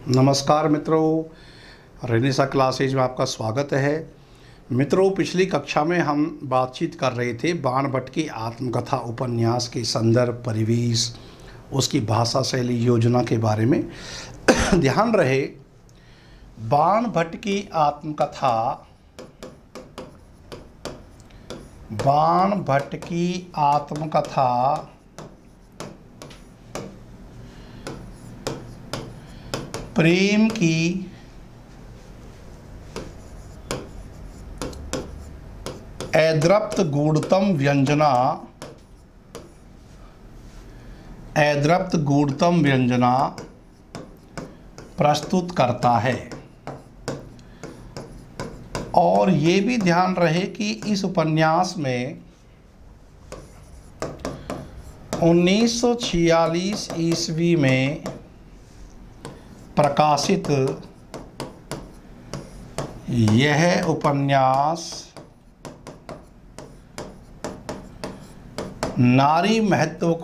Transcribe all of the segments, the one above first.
नमस्कार मित्रों, Renaissance classes में आपका स्वागत है। मित्रों, पिछली कक्षा में हम बातचीत कर रहे थे बाण भट्ट की आत्मकथा उपन्यास के संदर्भ, परिवेश, उसकी भाषा शैली, योजना के बारे में। ध्यान रहे, बाण भट्ट की आत्मकथा, बाण भट्ट की आत्मकथा प्रेम की अद्रप्त गूढ़तम व्यंजना प्रस्तुत करता है। और ये भी ध्यान रहे कि इस उपन्यास में 1946 ईस्वी में प्रकाशित यह उपन्यास नारी महत्व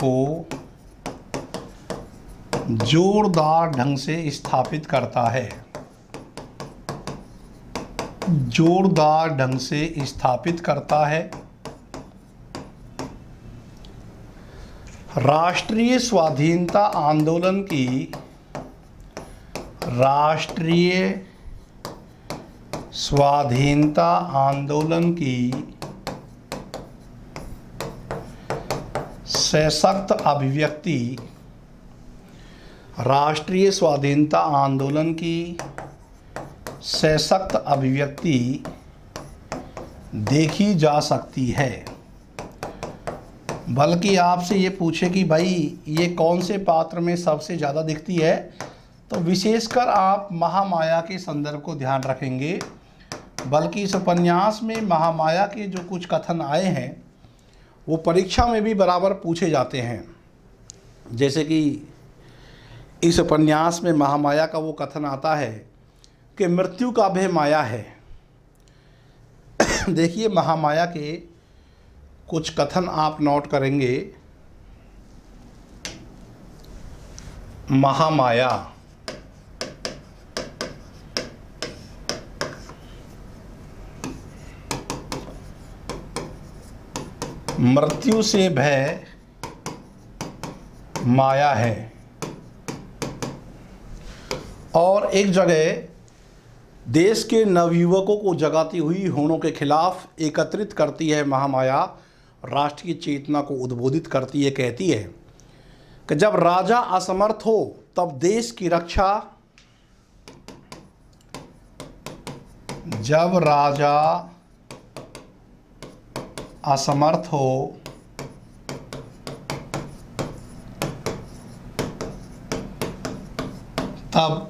को जोरदार ढंग से स्थापित करता है। राष्ट्रीय स्वाधीनता आंदोलन की सशक्त अभिव्यक्ति, राष्ट्रीय स्वाधीनता आंदोलन की सशक्त अभिव्यक्ति देखी जा सकती है। बल्कि आपसे ये पूछे कि भाई ये कौन से पात्र में सबसे ज़्यादा दिखती है, तो विशेषकर आप महामाया के संदर्भ को ध्यान रखेंगे। बल्कि इस उपन्यास में महामाया के जो कुछ कथन आए हैं वो परीक्षा में भी बराबर पूछे जाते हैं। जैसे कि इस उपन्यास में महामाया का वो कथन आता है कि मृत्यु का भय माया है। देखिए, महामाया के कुछ कथन आप नोट करेंगे। महामाया, मृत्यु से भय माया है। और एक जगह देश के नवयुवकों को जगाती हुई होड़ों के खिलाफ एकत्रित करती है महामाया, राष्ट्रीय चेतना को उद्बोधित करती है। कहती है कि जब राजा असमर्थ हो तब देश की रक्षा, जब राजा असमर्थ हो तब,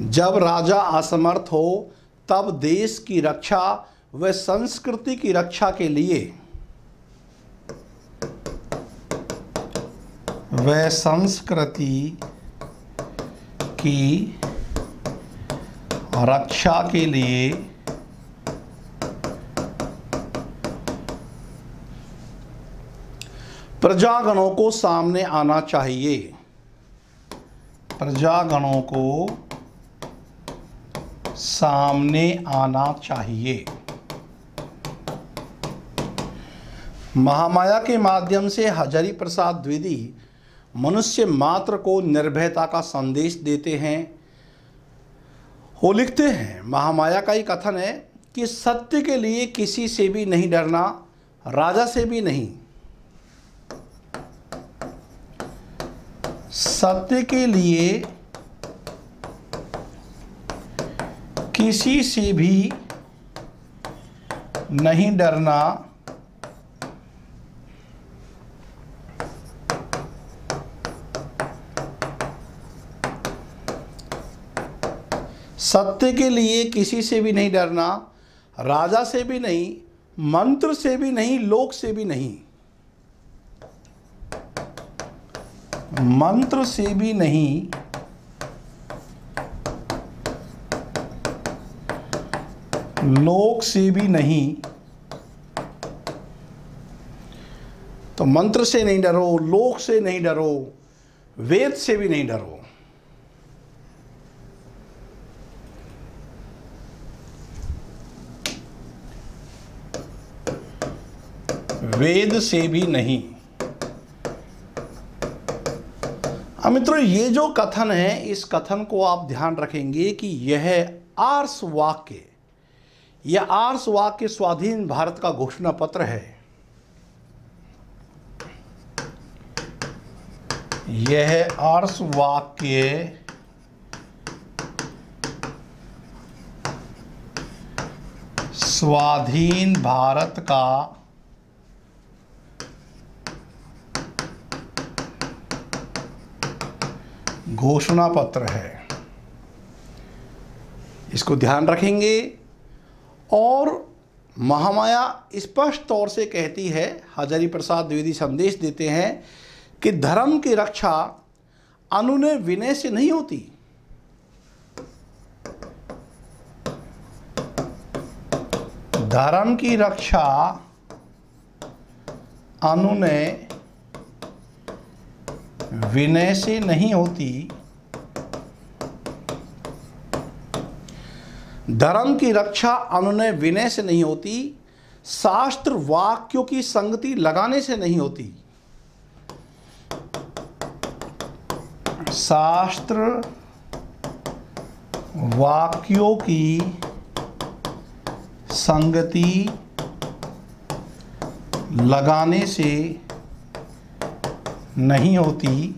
जब राजा असमर्थ हो तब देश की रक्षा व संस्कृति की रक्षा के लिए, वह संस्कृति की रक्षा के लिए प्रजागणों को सामने आना चाहिए। प्रजागणों को सामने आना चाहिए। महामाया के माध्यम से हजारी प्रसाद द्विवेदी मनुष्य मात्र को निर्भयता का संदेश देते हैं। वो लिखते हैं, महामाया का ही कथन है कि सत्य के लिए किसी से भी नहीं डरना, राजा से भी नहीं। सत्य के लिए किसी से भी नहीं डरना, सत्य के लिए किसी से भी नहीं डरना, राजा से भी नहीं, मंत्र से भी नहीं, लोक से भी नहीं। मंत्र से भी नहीं, लोक से भी नहीं, तो मंत्र से नहीं डरो, लोक से नहीं डरो, वेद से भी नहीं डरो। वेद से भी नहीं। अब मित्रों, ये जो कथन है, इस कथन को आप ध्यान रखेंगे कि यह आर्ष वाक्य, यह आर्ष वाक्य स्वाधीन भारत का घोषणा पत्र है। यह आर्ष वाक्य स्वाधीन भारत का घोषणा पत्र है। इसको ध्यान रखेंगे। और महामाया स्पष्ट तौर से कहती है, हजारी प्रसाद द्विवेदी संदेश देते हैं कि धर्म की रक्षा अनुनय विनय से नहीं होती। धर्म की रक्षा अनुनय विनय से नहीं होती। धर्म की रक्षा अनुनय विनय से नहीं होती, शास्त्र वाक्यों की संगति लगाने से नहीं होती। शास्त्र वाक्यों की संगति लगाने से नहीं होती।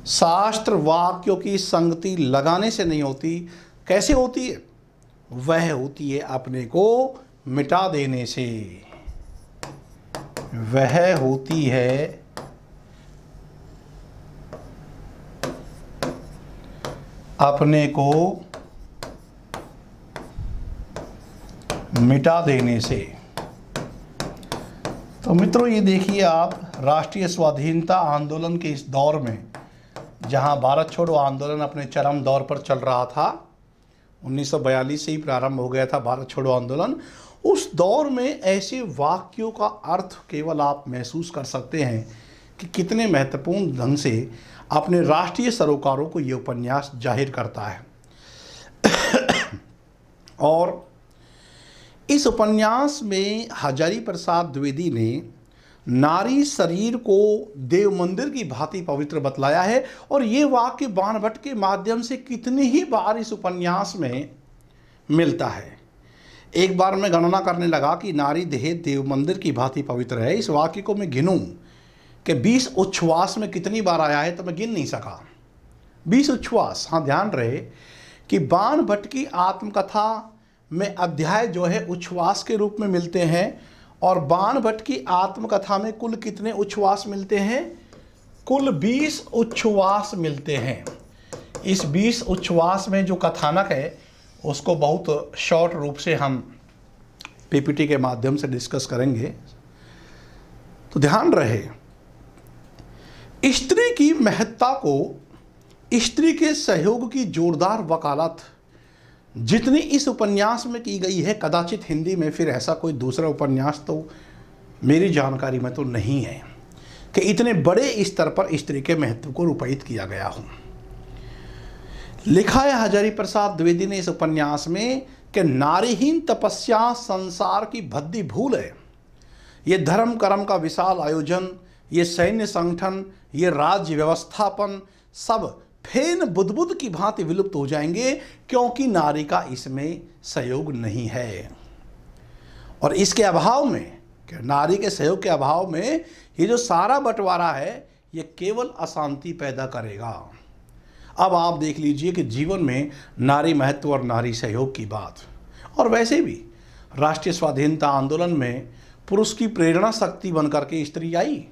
शास्त्र वाक्यों की संगति लगाने से नहीं होती। कैसे होती है? वह होती है अपने को मिटा देने से। वह होती है अपने को मिटा देने से। तो मित्रों, ये देखिए आप, राष्ट्रीय स्वाधीनता आंदोलन के इस दौर में, जहां भारत छोड़ो आंदोलन अपने चरम दौर पर चल रहा था, 1942 से ही प्रारंभ हो गया था भारत छोड़ो आंदोलन, उस दौर में ऐसे वाक्यों का अर्थ केवल आप महसूस कर सकते हैं कि कितने महत्वपूर्ण ढंग से अपने राष्ट्रीय सरोकारों को ये उपन्यास जाहिर करता है। और इस उपन्यास में हजारी प्रसाद द्विवेदी ने नारी शरीर को देव मंदिर की भांति पवित्र बतलाया है। और ये वाक्य बाणभट्ट के माध्यम से कितनी ही बार इस उपन्यास में मिलता है। एक बार मैं गणना करने लगा कि नारी देह देव मंदिर की भांति पवित्र है। इस वाक्य को मैं गिनूं कि 20 उच्छ्वास में कितनी बार आया है तो मैं गिन नहीं सका। 20 उच्छ्वास। हाँ, ध्यान रहे कि बाणभट्ट की आत्मकथा में अध्याय जो है उच्छ्वास के रूप में मिलते हैं, और बाणभट्ट की आत्मकथा में कुल कितने उच्छ्वास मिलते हैं? कुल 20 उच्छ्वास मिलते हैं। इस 20 उच्छ्वास में जो कथानक है उसको बहुत शॉर्ट रूप से हम पीपीटी के माध्यम से डिस्कस करेंगे। तो ध्यान रहे, स्त्री की महत्ता को, स्त्री के सहयोग की जोरदार वकालत जितनी इस उपन्यास में की गई है, कदाचित हिंदी में फिर ऐसा कोई दूसरा उपन्यास तो मेरी जानकारी में तो नहीं है कि इतने बड़े स्तर पर स्त्री के महत्व को रूपायित किया गया हो। लिखा है हजारी प्रसाद द्विवेदी ने इस उपन्यास में कि नारीहीन तपस्या संसार की भद्दी भूल है। ये धर्म कर्म का विशाल आयोजन, ये सैन्य संगठन, ये राज्य व्यवस्थापन सब फेन बुदबुद की भांति विलुप्त हो जाएंगे, क्योंकि नारी का इसमें सहयोग नहीं है। और इसके अभाव में, नारी के सहयोग के अभाव में, ये जो सारा बंटवारा है ये केवल अशांति पैदा करेगा। अब आप देख लीजिए कि जीवन में नारी महत्व और नारी सहयोग की बात, और वैसे भी राष्ट्रीय स्वाधीनता आंदोलन में पुरुष की प्रेरणा शक्ति बनकर के स्त्री आई।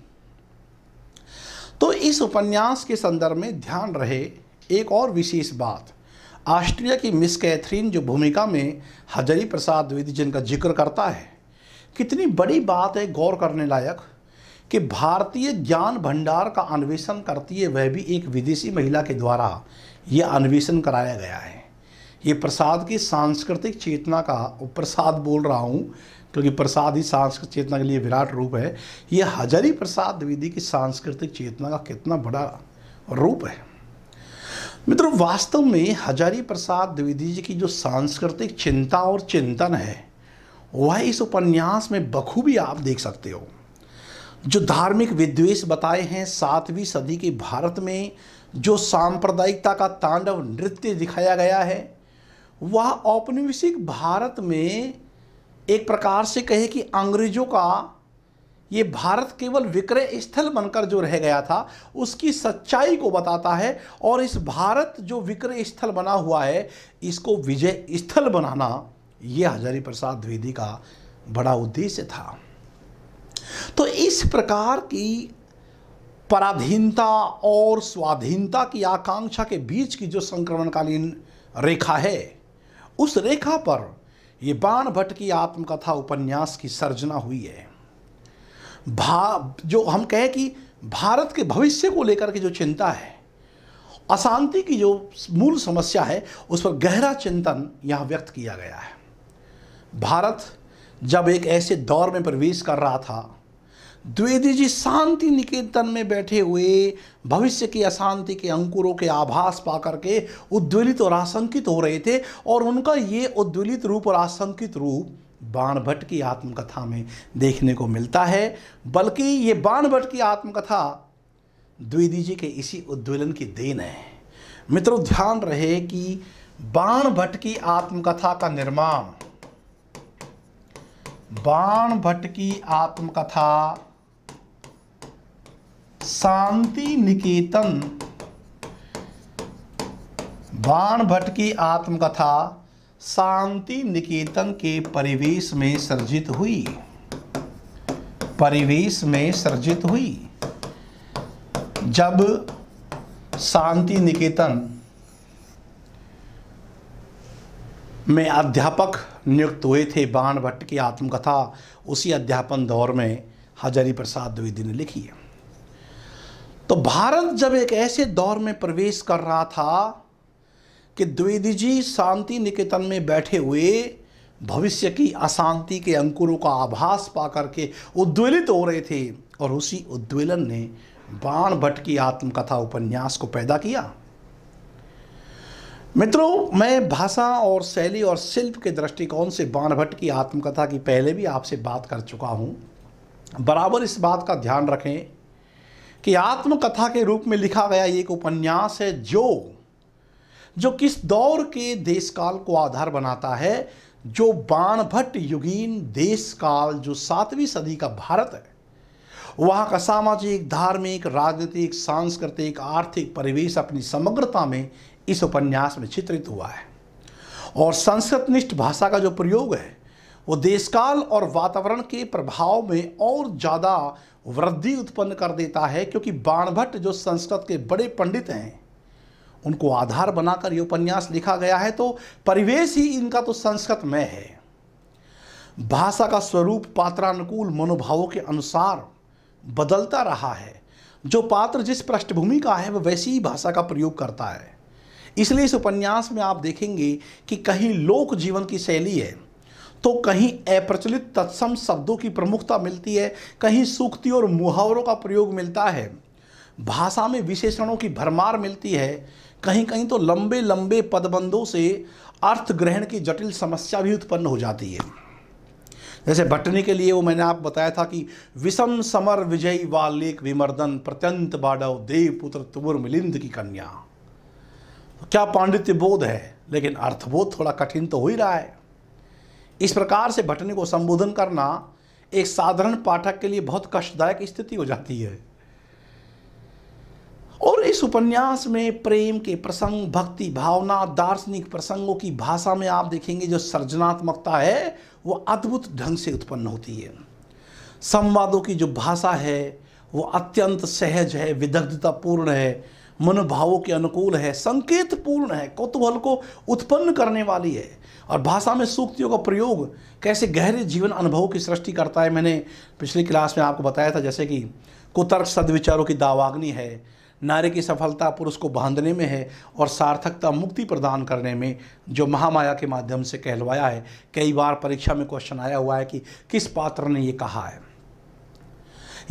तो इस उपन्यास के संदर्भ में ध्यान रहे एक और विशेष बात, ऑस्ट्रिया की मिस कैथरीन जो भूमिका में हजारी प्रसाद द्विवेदी जिनका जिक्र करता है, कितनी बड़ी बात है, गौर करने लायक, कि भारतीय ज्ञान भंडार का अन्वेषण करती है, वह भी एक विदेशी महिला के द्वारा यह अन्वेषण कराया गया है। ये प्रसाद की सांस्कृतिक चेतना का, प्रसाद बोल रहा हूँ क्योंकि प्रसाद ही सांस्कृतिक चेतना के लिए विराट रूप है। ये हजारी प्रसाद द्विवेदी की सांस्कृतिक चेतना का कितना बड़ा रूप है। मित्रों, वास्तव में हजारी प्रसाद द्विवेदी जी की जो सांस्कृतिक चिंता और चिंतन है वह इस उपन्यास में बखूबी आप देख सकते हो। जो धार्मिक विद्वेष बताए हैं 7वीं सदी के भारत में, जो सांप्रदायिकता का तांडव नृत्य दिखाया गया है, वह औपनिवेशिक भारत में एक प्रकार से कहे कि अंग्रेजों का ये भारत केवल विक्रय स्थल बनकर जो रह गया था उसकी सच्चाई को बताता है। और इस भारत जो विक्रय स्थल बना हुआ है इसको विजय स्थल बनाना, ये हजारी प्रसाद द्विवेदी का बड़ा उद्देश्य था। तो इस प्रकार की पराधीनता और स्वाधीनता की आकांक्षा के बीच की जो संक्रमणकालीन रेखा है, उस रेखा पर ये बाण भट्ट की आत्मकथा उपन्यास की सर्जना हुई है। जो हम कहें कि भारत के भविष्य को लेकर के जो चिंता है, अशांति की जो मूल समस्या है, उस पर गहरा चिंतन यहाँ व्यक्त किया गया है। भारत जब एक ऐसे दौर में प्रवेश कर रहा था, द्विवेदी जी शांति निकेतन में बैठे हुए भविष्य की अशांति के अंकुरों के आभास पाकर के उद्वेलित और आशंकित हो रहे थे। और उनका ये उद्वेलित रूप और आशंकित रूप बाण भट्ट की आत्मकथा में देखने को मिलता है। बल्कि ये बाण भट्ट की आत्मकथा द्विवेदी जी के इसी उद्वेलन की देन है। मित्रों, ध्यान रहे कि बाण भट्ट की आत्मकथा का निर्माण, बाण भट्ट की आत्मकथा शांति निकेतन, बाण भट्ट की आत्मकथा शांति निकेतन के परिवेश में सर्जित हुई, परिवेश में सर्जित हुई। जब शांति निकेतन में अध्यापक नियुक्त हुए थे बाण भट्ट की आत्मकथा, उसी अध्यापन दौर में हजारी प्रसाद द्विवेदी ने लिखी है। तो भारत जब एक ऐसे दौर में प्रवेश कर रहा था कि द्विवेदी जी शांति निकेतन में बैठे हुए भविष्य की अशांति के अंकुरों का आभास पाकर के उद्वेलित हो रहे थे, और उसी उद्वेलन ने बाण भट्ट की आत्मकथा उपन्यास को पैदा किया। मित्रों, मैं भाषा और शैली और शिल्प के दृष्टिकोण से बाण भट्ट की आत्मकथा की पहले भी आपसे बात कर चुका हूँ। बराबर इस बात का ध्यान रखें कि आत्मकथा के रूप में लिखा गया एक उपन्यास है जो किस दौर के देश काल को आधार बनाता है, जो बाण भट्ट युगीन देश काल, जो 7वीं सदी का भारत है, वहाँ का सामाजिक, धार्मिक, राजनीतिक, सांस्कृतिक, आर्थिक परिवेश अपनी समग्रता में इस उपन्यास में चित्रित हुआ है। और संस्कृतनिष्ठ भाषा का जो प्रयोग है वो देशकाल और वातावरण के प्रभाव में और ज़्यादा वृद्धि उत्पन्न कर देता है, क्योंकि बाण भट्ट जो संस्कृत के बड़े पंडित हैं उनको आधार बनाकर ये उपन्यास लिखा गया है। तो परिवेश ही इनका तो संस्कृतमय है। भाषा का स्वरूप पात्रानुकूल मनोभावों के अनुसार बदलता रहा है। जो पात्र जिस पृष्ठभूमि का है वह वैसी ही भाषा का प्रयोग करता है। इसलिए इस उपन्यास में आप देखेंगे कि कहीं लोक जीवन की शैली है, तो कहीं अप्रचलित तत्सम शब्दों की प्रमुखता मिलती है, कहीं सूक्ति और मुहावरों का प्रयोग मिलता है, भाषा में विशेषणों की भरमार मिलती है, कहीं कहीं तो लंबे लंबे पदबंधों से अर्थ ग्रहण की जटिल समस्या भी उत्पन्न हो जाती है। जैसे भट्टनी के लिए वो मैंने आपको बताया था कि विषम समर विजयी वालेक विमर्दन प्रत्यंत बाडव देव पुत्र तुमुर मिलिंद की कन्या। तो क्या पांडित्य बोध है, लेकिन अर्थबोध थोड़ा कठिन तो हो ही रहा है। इस प्रकार से भट्टनी को संबोधन करना एक साधारण पाठक के लिए बहुत कष्टदायक स्थिति हो जाती है। और इस उपन्यास में प्रेम के प्रसंग, भक्ति भावना, दार्शनिक प्रसंगों की भाषा में आप देखेंगे जो सृजनात्मकता है वो अद्भुत ढंग से उत्पन्न होती है। संवादों की जो भाषा है वो अत्यंत सहज है, विदग्धतापूर्ण है, मनोभावों के अनुकूल है, संकेतपूर्ण है, कौतूहल को उत्पन्न करने वाली है। और भाषा में सूक्तियों का प्रयोग कैसे गहरे जीवन अनुभवों की सृष्टि करता है। मैंने पिछली क्लास में आपको बताया था जैसे कि कुतर्क सद्विचारों की दावाग्नि है, नारी की सफलता पुरुष को बांधने में है और सार्थकता मुक्ति प्रदान करने में, जो महामाया के माध्यम से कहलवाया है। कई बार परीक्षा में क्वेश्चन आया हुआ है कि किस पात्र ने ये कहा है।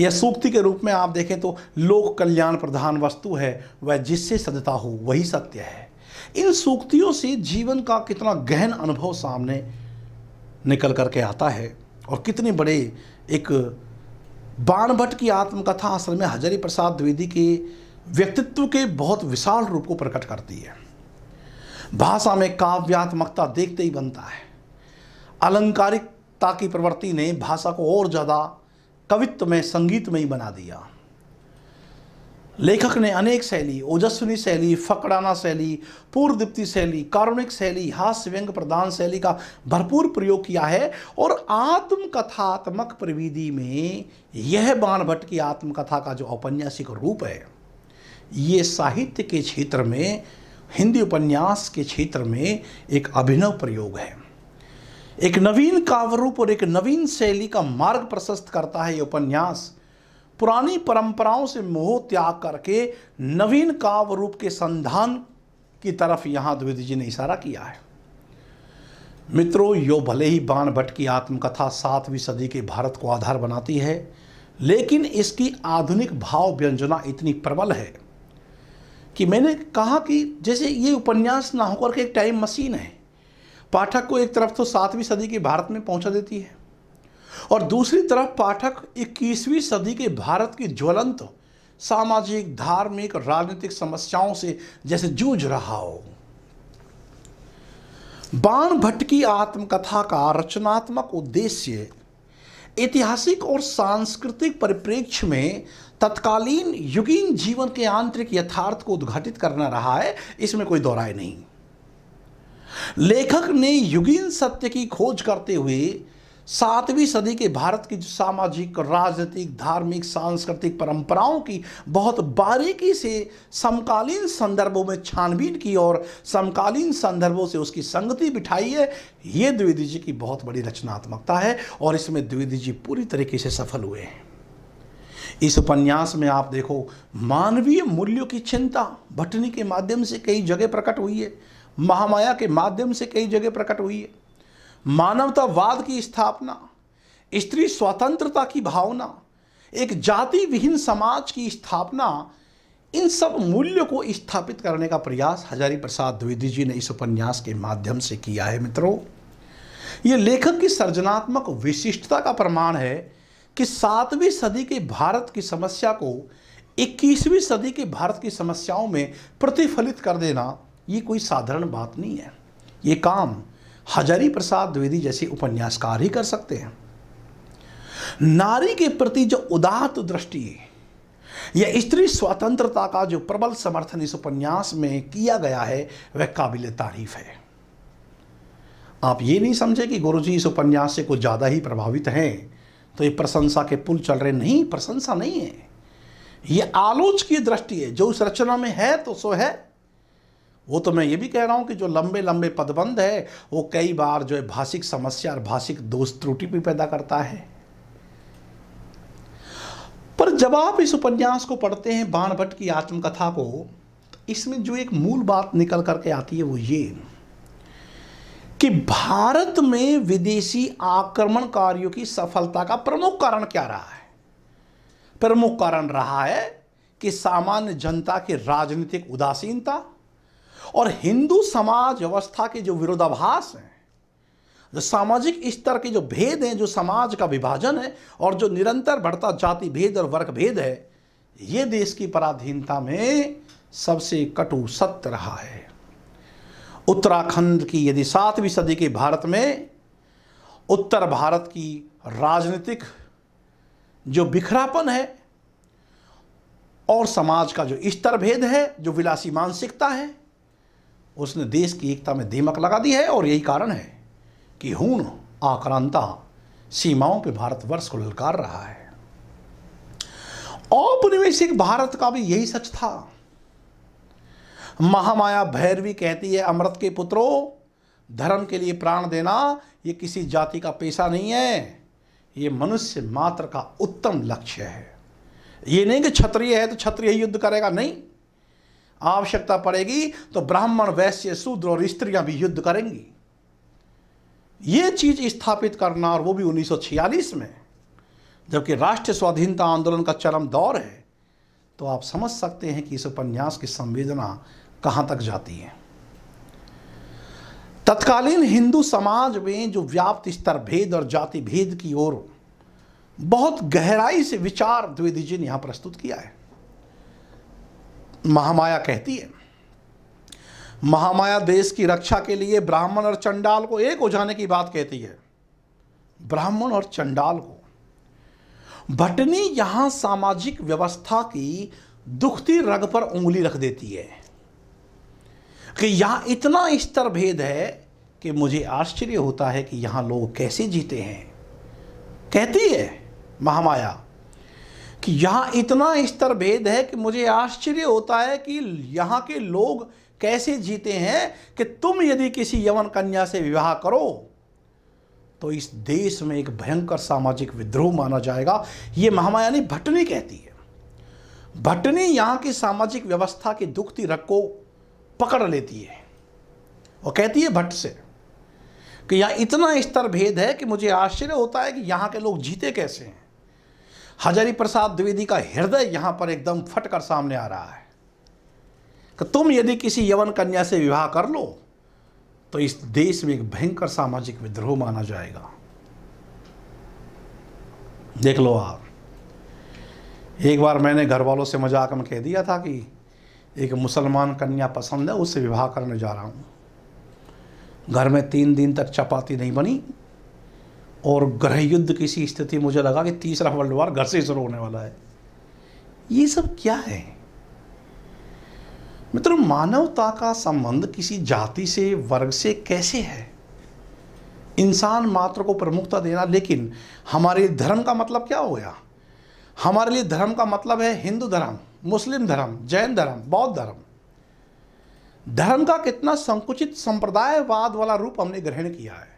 यह सूक्ति के रूप में आप देखें तो लोक कल्याण प्रधान वस्तु है, वह जिससे सदता हो वही सत्य है। इन सूक्तियों से जीवन का कितना गहन अनुभव सामने निकल करके आता है और कितने बड़े एक बाणभट्ट की आत्मकथा असल में हजारी प्रसाद द्विवेदी के व्यक्तित्व के बहुत विशाल रूप को प्रकट करती है। भाषा में काव्यात्मकता देखते ही बनता है। अलंकारिकता की प्रवृत्ति ने भाषा को और ज़्यादा कवित्वमय संगीतमय बना दिया। लेखक ने अनेक शैली, ओजस्विनी शैली, फकड़ाना शैली, पूर्वदीप्ति शैली, कारुणिक शैली, हास्य व्यंग प्रधान शैली का भरपूर प्रयोग किया है। और आत्मकथात्मक प्रविधि में यह बाणभट्ट की आत्मकथा का जो औपन्यासिक रूप है, ये साहित्य के क्षेत्र में, हिंदी उपन्यास के क्षेत्र में एक अभिनव प्रयोग है। एक नवीन काव्य रूप और एक नवीन शैली का मार्ग प्रशस्त करता है ये उपन्यास। पुरानी परंपराओं से मोह त्याग करके नवीन काव्य रूप के संधान की तरफ यहाँ द्विवेदी जी ने इशारा किया है। मित्रों, यो भले ही बाणभट्ट की आत्मकथा 7वीं सदी के भारत को आधार बनाती है, लेकिन इसकी आधुनिक भाव व्यंजना इतनी प्रबल है कि मैंने कहा कि जैसे ये उपन्यास ना होकर के एक टाइम मशीन है। पाठक को एक तरफ तो 7वीं सदी के भारत में पहुंचा देती है और दूसरी तरफ पाठक 21वीं सदी के भारत की ज्वलंत सामाजिक, धार्मिक, राजनीतिक समस्याओं से जैसे जूझ रहा हो। बाणभट्ट की आत्मकथा का रचनात्मक उद्देश्य ऐतिहासिक और सांस्कृतिक परिप्रेक्ष्य में तत्कालीन युगीन जीवन के आंतरिक यथार्थ को उद्घाटित करना रहा है, इसमें कोई दो राय नहीं। लेखक ने युगीन सत्य की खोज करते हुए 7वीं सदी के भारत की जो सामाजिक, राजनीतिक, धार्मिक, सांस्कृतिक परंपराओं की बहुत बारीकी से समकालीन संदर्भों में छानबीन की और समकालीन संदर्भों से उसकी संगति बिठाई है। ये द्विवेदी जी की बहुत बड़ी रचनात्मकता है और इसमें द्विवेदी जी पूरी तरीके से सफल हुए हैं। इस उपन्यास में आप देखो, मानवीय मूल्यों की चिंता भटनी के माध्यम से कई जगह प्रकट हुई है, महामाया के माध्यम से कई जगह प्रकट हुई है। मानवतावाद की स्थापना, स्त्री स्वतंत्रता की भावना, एक जाति विहीन समाज की स्थापना, इन सब मूल्यों को स्थापित करने का प्रयास हजारी प्रसाद द्विवेदी जी ने इस उपन्यास के माध्यम से किया है। मित्रों, ये लेखक की सृजनात्मक विशिष्टता का प्रमाण है कि 7वीं सदी के भारत की समस्या को 21वीं सदी के भारत की समस्याओं में प्रतिफलित कर देना ये कोई साधारण बात नहीं है। ये काम हजारी प्रसाद द्विवेदी जैसे उपन्यासकार ही कर सकते हैं। नारी के प्रति जो उदात्त दृष्टि या स्त्री स्वतंत्रता का जो प्रबल समर्थन इस उपन्यास में किया गया है, वह काबिल तारीफ है। आप ये नहीं समझे कि गुरुजी इस उपन्यास से कुछ ज़्यादा ही प्रभावित हैं तो ये प्रशंसा के पुल चल रहे। नहीं, प्रशंसा नहीं है, ये आलोचकीय दृष्टि है। जो उस रचना में है तो सो है। वो तो मैं ये भी कह रहा हूँ कि जो लंबे लंबे पदबंध है वो कई बार जो है भाषिक समस्या और भाषिक दोष त्रुटि भी पैदा करता है। पर जब आप इस उपन्यास को पढ़ते हैं, बाणभट्ट की आत्मकथा को, तो इसमें जो एक मूल बात निकल करके आती है वो ये कि भारत में विदेशी आक्रमणकारियों की सफलता का प्रमुख कारण क्या रहा है? प्रमुख कारण रहा है कि सामान्य जनता की राजनीतिक उदासीनता और हिंदू समाज व्यवस्था के जो विरोधाभास हैं, जो सामाजिक स्तर के जो भेद हैं, जो समाज का विभाजन है और जो निरंतर बढ़ता जाति भेद और वर्ग भेद है, ये देश की पराधीनता में सबसे कटु सत्य रहा है। उत्तराखंड की यदि 7वीं सदी के भारत में उत्तर भारत की राजनीतिक जो बिखरापन है और समाज का जो स्तर भेद है, जो विलासी मानसिकता है, उसने देश की एकता में दीमक लगा दी है। और यही कारण है कि हूण आक्रांता सीमाओं पे भारतवर्ष को ललकार रहा है। औपनिवेशिक भारत का भी यही सच था। महामाया भैरवी कहती है, अमृत के पुत्रों, धर्म के लिए प्राण देना ये किसी जाति का पेशा नहीं है, ये मनुष्य मात्र का उत्तम लक्ष्य है। ये नहीं कि क्षत्रिय है तो क्षत्रिय ही युद्ध करेगा, नहीं, आवश्यकता पड़ेगी तो ब्राह्मण, वैश्य, शूद्र और स्त्रियां भी युद्ध करेंगी। ये चीज स्थापित करना, और वो भी 1946 में, जबकि राष्ट्रीय स्वाधीनता आंदोलन का चरम दौर है, तो आप समझ सकते हैं कि इस उपन्यास की संवेदना कहां तक जाती है। तत्कालीन हिंदू समाज में जो व्याप्त स्तर भेद और जाति भेद की ओर बहुत गहराई से विचार द्विवेदी जी ने यहां प्रस्तुत किया है। महामाया कहती है, महामाया देश की रक्षा के लिए ब्राह्मण और चंडाल को एक हो जाने की बात कहती है। ब्राह्मण और चंडाल को भटनी यहां सामाजिक व्यवस्था की दुखती रग पर उंगली रख देती है कि यहां इतना स्तर भेद है कि मुझे आश्चर्य होता है कि यहां लोग कैसे जीते हैं। कहती है महामाया कि यहां इतना स्तर भेद है कि मुझे आश्चर्य होता है कि यहां के लोग कैसे जीते हैं कि तुम यदि किसी यवन कन्या से विवाह करो तो इस देश में एक भयंकर सामाजिक विद्रोह माना जाएगा। यह महामाया नहीं, भटनी कहती है। भटनी यहां की सामाजिक व्यवस्था की दुखती रग को पकड़ लेती है और कहती है भट्ट से कि यहां इतना स्तर भेद है कि मुझे आश्चर्य होता है कि यहां के लोग जीते कैसे हैं। हजारी प्रसाद द्विवेदी का हृदय यहां पर एकदम फटकर सामने आ रहा है कि तुम यदि किसी यवन कन्या से विवाह कर लो तो इस देश में एक भयंकर सामाजिक विद्रोह माना जाएगा। देख लो आप, एक बार मैंने घर वालों से मजाक में कह दिया था कि एक मुसलमान कन्या पसंद है, उससे विवाह करने जा रहा हूं। घर में 3 दिन तक चपाती नहीं बनी और गृह युद्ध की सी स्थिति, मुझे लगा कि तीसरा वर्ल्ड वार घर से शुरू होने वाला है। ये सब क्या है मित्रों? मानवता का संबंध किसी जाति से, वर्ग से कैसे है? इंसान मात्र को प्रमुखता देना। लेकिन हमारे धर्म का मतलब क्या हो गया? हमारे लिए धर्म का मतलब है हिंदू धर्म, मुस्लिम धर्म, जैन धर्म, बौद्ध धर्म। धर्म का कितना संकुचित संप्रदायवाद वाला रूप हमने ग्रहण किया है।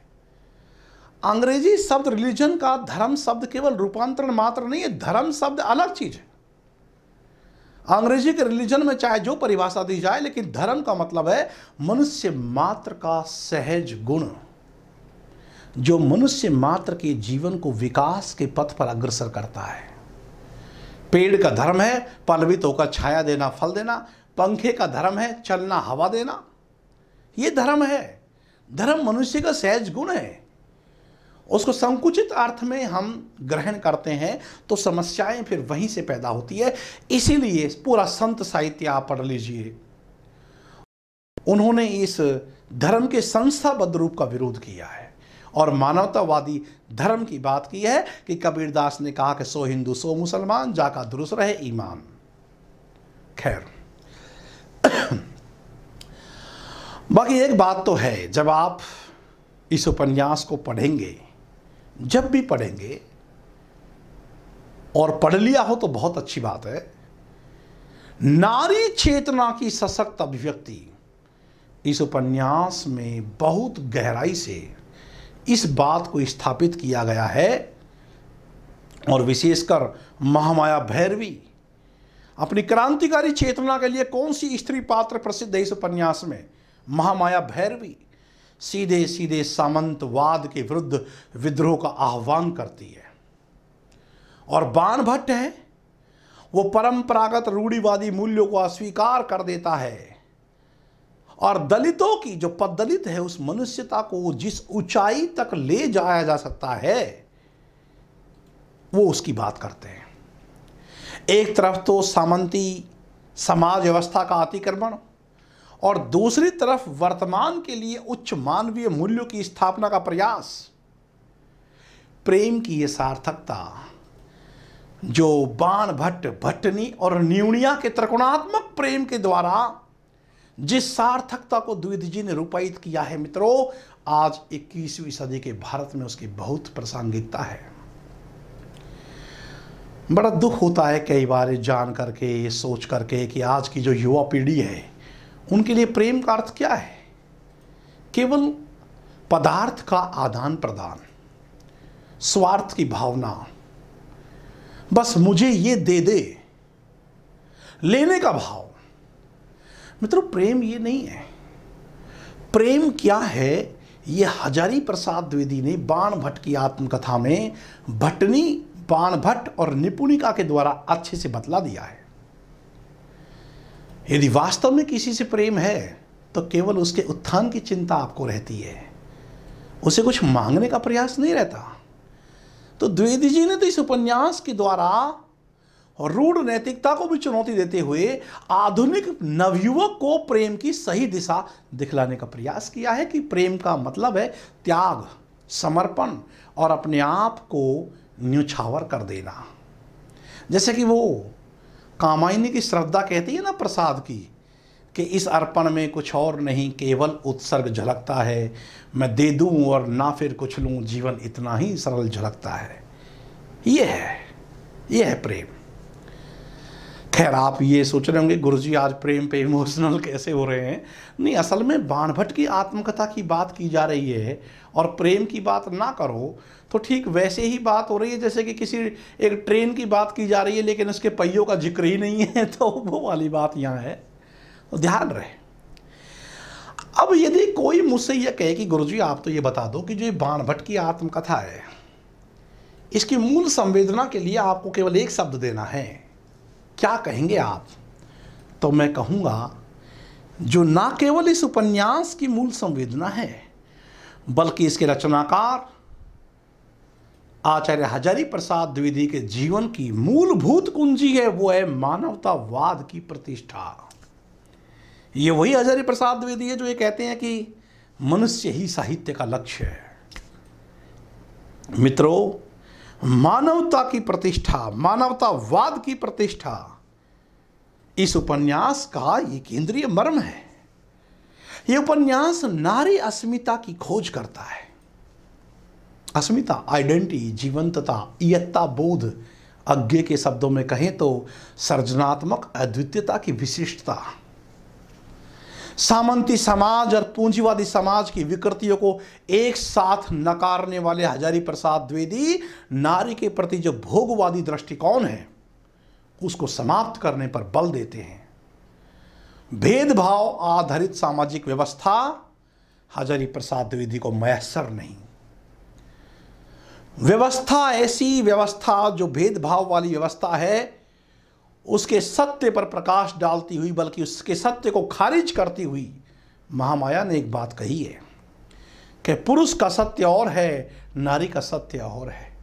अंग्रेजी शब्द रिलीजन का धर्म शब्द केवल रूपांतरण मात्र नहीं है, धर्म शब्द अलग चीज है। अंग्रेजी के रिलीजन में चाहे जो परिभाषा दी जाए, लेकिन धर्म का मतलब है मनुष्य मात्र का सहज गुण, जो मनुष्य मात्र के जीवन को विकास के पथ पर अग्रसर करता है। पेड़ का धर्म है पलवित होकर छाया देना, फल देना। पंखे का धर्म है चलना, हवा देना। ये धर्म है। धर्म मनुष्य का सहज गुण है। उसको संकुचित अर्थ में हम ग्रहण करते हैं तो समस्याएं फिर वहीं से पैदा होती है। इसीलिए पूरा संत साहित्य आप पढ़ लीजिए, उन्होंने इस धर्म के संस्थाबद्ध रूप का विरोध किया है और मानवतावादी धर्म की बात की है कि कबीरदास ने कहा कि सो हिंदू सो मुसलमान, जाका दुरुस्त रहे ईमान। खैर, बाकी एक बात तो है, जब आप इस उपन्यास को पढ़ेंगे, जब भी पढ़ेंगे, और पढ़ लिया हो तो बहुत अच्छी बात है, नारी चेतना की सशक्त अभिव्यक्ति इस उपन्यास में बहुत गहराई से इस बात को स्थापित किया गया है। और विशेषकर महामाया भैरवी अपनी क्रांतिकारी चेतना के लिए कौन सी स्त्री पात्र प्रसिद्ध है इस उपन्यास में? महामाया भैरवी सीधे सीधे सामंतवाद के विरुद्ध विद्रोह का आह्वान करती है। और बाण भट्ट है, वो परंपरागत रूढ़िवादी मूल्यों को अस्वीकार कर देता है और दलितों की, जो पददलित है, उस मनुष्यता को जिस ऊंचाई तक ले जाया जा सकता है वो उसकी बात करते हैं। एक तरफ तो सामंती समाज व्यवस्था का अतिक्रमण और दूसरी तरफ वर्तमान के लिए उच्च मानवीय मूल्यों की स्थापना का प्रयास। प्रेम की यह सार्थकता जो बाण भट्ट, भट्टनी और न्यूनिया के त्रिकोणात्मक प्रेम के द्वारा जिस सार्थकता को द्विवेदी जी ने रूपायित किया है मित्रों, आज 21वीं सदी के भारत में उसकी बहुत प्रासंगिकता है। बड़ा दुख होता है कई बार जान करके, ये सोच करके कि आज की जो युवा पीढ़ी है उनके लिए प्रेम का अर्थ क्या है? केवल पदार्थ का आदान प्रदान, स्वार्थ की भावना, बस मुझे ये दे दे, लेने का भाव। मित्रों, प्रेम ये नहीं है। प्रेम क्या है, ये हजारी प्रसाद द्विवेदी ने बाणभट्ट की आत्मकथा में भट्टनी, बाणभट्ट और निपुणिका के द्वारा अच्छे से बतला दिया है। यदि वास्तव में किसी से प्रेम है तो केवल उसके उत्थान की चिंता आपको रहती है, उसे कुछ मांगने का प्रयास नहीं रहता। तो द्विवेदी जी ने तो इस उपन्यास के द्वारा रूढ़ नैतिकता को भी चुनौती देते हुए आधुनिक नवयुवक को प्रेम की सही दिशा दिखलाने का प्रयास किया है कि प्रेम का मतलब है त्याग, समर्पण और अपने आप को न्योछावर कर देना। जैसे कि वो कामायनी की श्रद्धा कहती है ना प्रसाद की, कि इस अर्पण में कुछ और नहीं, केवल उत्सर्ग झलकता है। मैं दे दूं और ना फिर कुछ लूं, जीवन इतना ही सरल झलकता है। ये है प्रेम। खैर, आप ये सोच रहे होंगे गुरुजी आज प्रेम पे इमोशनल कैसे हो रहे हैं। नहीं, असल में बाणभट्ट की आत्मकथा की बात की जा रही है और प्रेम की बात ना करो तो ठीक वैसे ही बात हो रही है जैसे कि किसी एक ट्रेन की बात की जा रही है लेकिन उसके पहियों का जिक्र ही नहीं है, तो वो वाली बात यहाँ है, तो ध्यान रहे। अब यदि कोई मुझसे यह कहे कि गुरुजी आप तो ये बता दो कि जो बाणभट्ट की आत्मकथा है, इसकी मूल संवेदना के लिए आपको केवल एक शब्द देना है, क्या कहेंगे आप? तो मैं कहूँगा, जो ना केवल इस उपन्यास की मूल संवेदना है बल्कि इसके रचनाकार आचार्य हजारी प्रसाद द्विवेदी के जीवन की मूलभूत कुंजी है, वो है मानवतावाद की प्रतिष्ठा। ये वही हजारी प्रसाद द्विवेदी है जो ये कहते हैं कि मनुष्य ही साहित्य का लक्ष्य है। मित्रों, मानवता की प्रतिष्ठा, मानवतावाद की प्रतिष्ठा इस उपन्यास का ये केंद्रीय मर्म है। ये उपन्यास नारी अस्मिता की खोज करता है। अस्मिता, आइडेंटिटी, जीवंतता, इयत्ता बोध, अज्ञे के शब्दों में कहें तो सर्जनात्मक अद्वितीयता की विशिष्टता। सामंती समाज और पूंजीवादी समाज की विकृतियों को एक साथ नकारने वाले हजारी प्रसाद द्विवेदी नारी के प्रति जो भोगवादी दृष्टिकोण है उसको समाप्त करने पर बल देते हैं। भेदभाव आधारित सामाजिक व्यवस्था हजारी प्रसाद द्विवेदी को मयस्सर नहीं। व्यवस्था, ऐसी व्यवस्था जो भेदभाव वाली व्यवस्था है, उसके सत्य पर प्रकाश डालती हुई बल्कि उसके सत्य को खारिज करती हुई महामाया ने एक बात कही है कि पुरुष का सत्य और है, नारी का सत्य और है।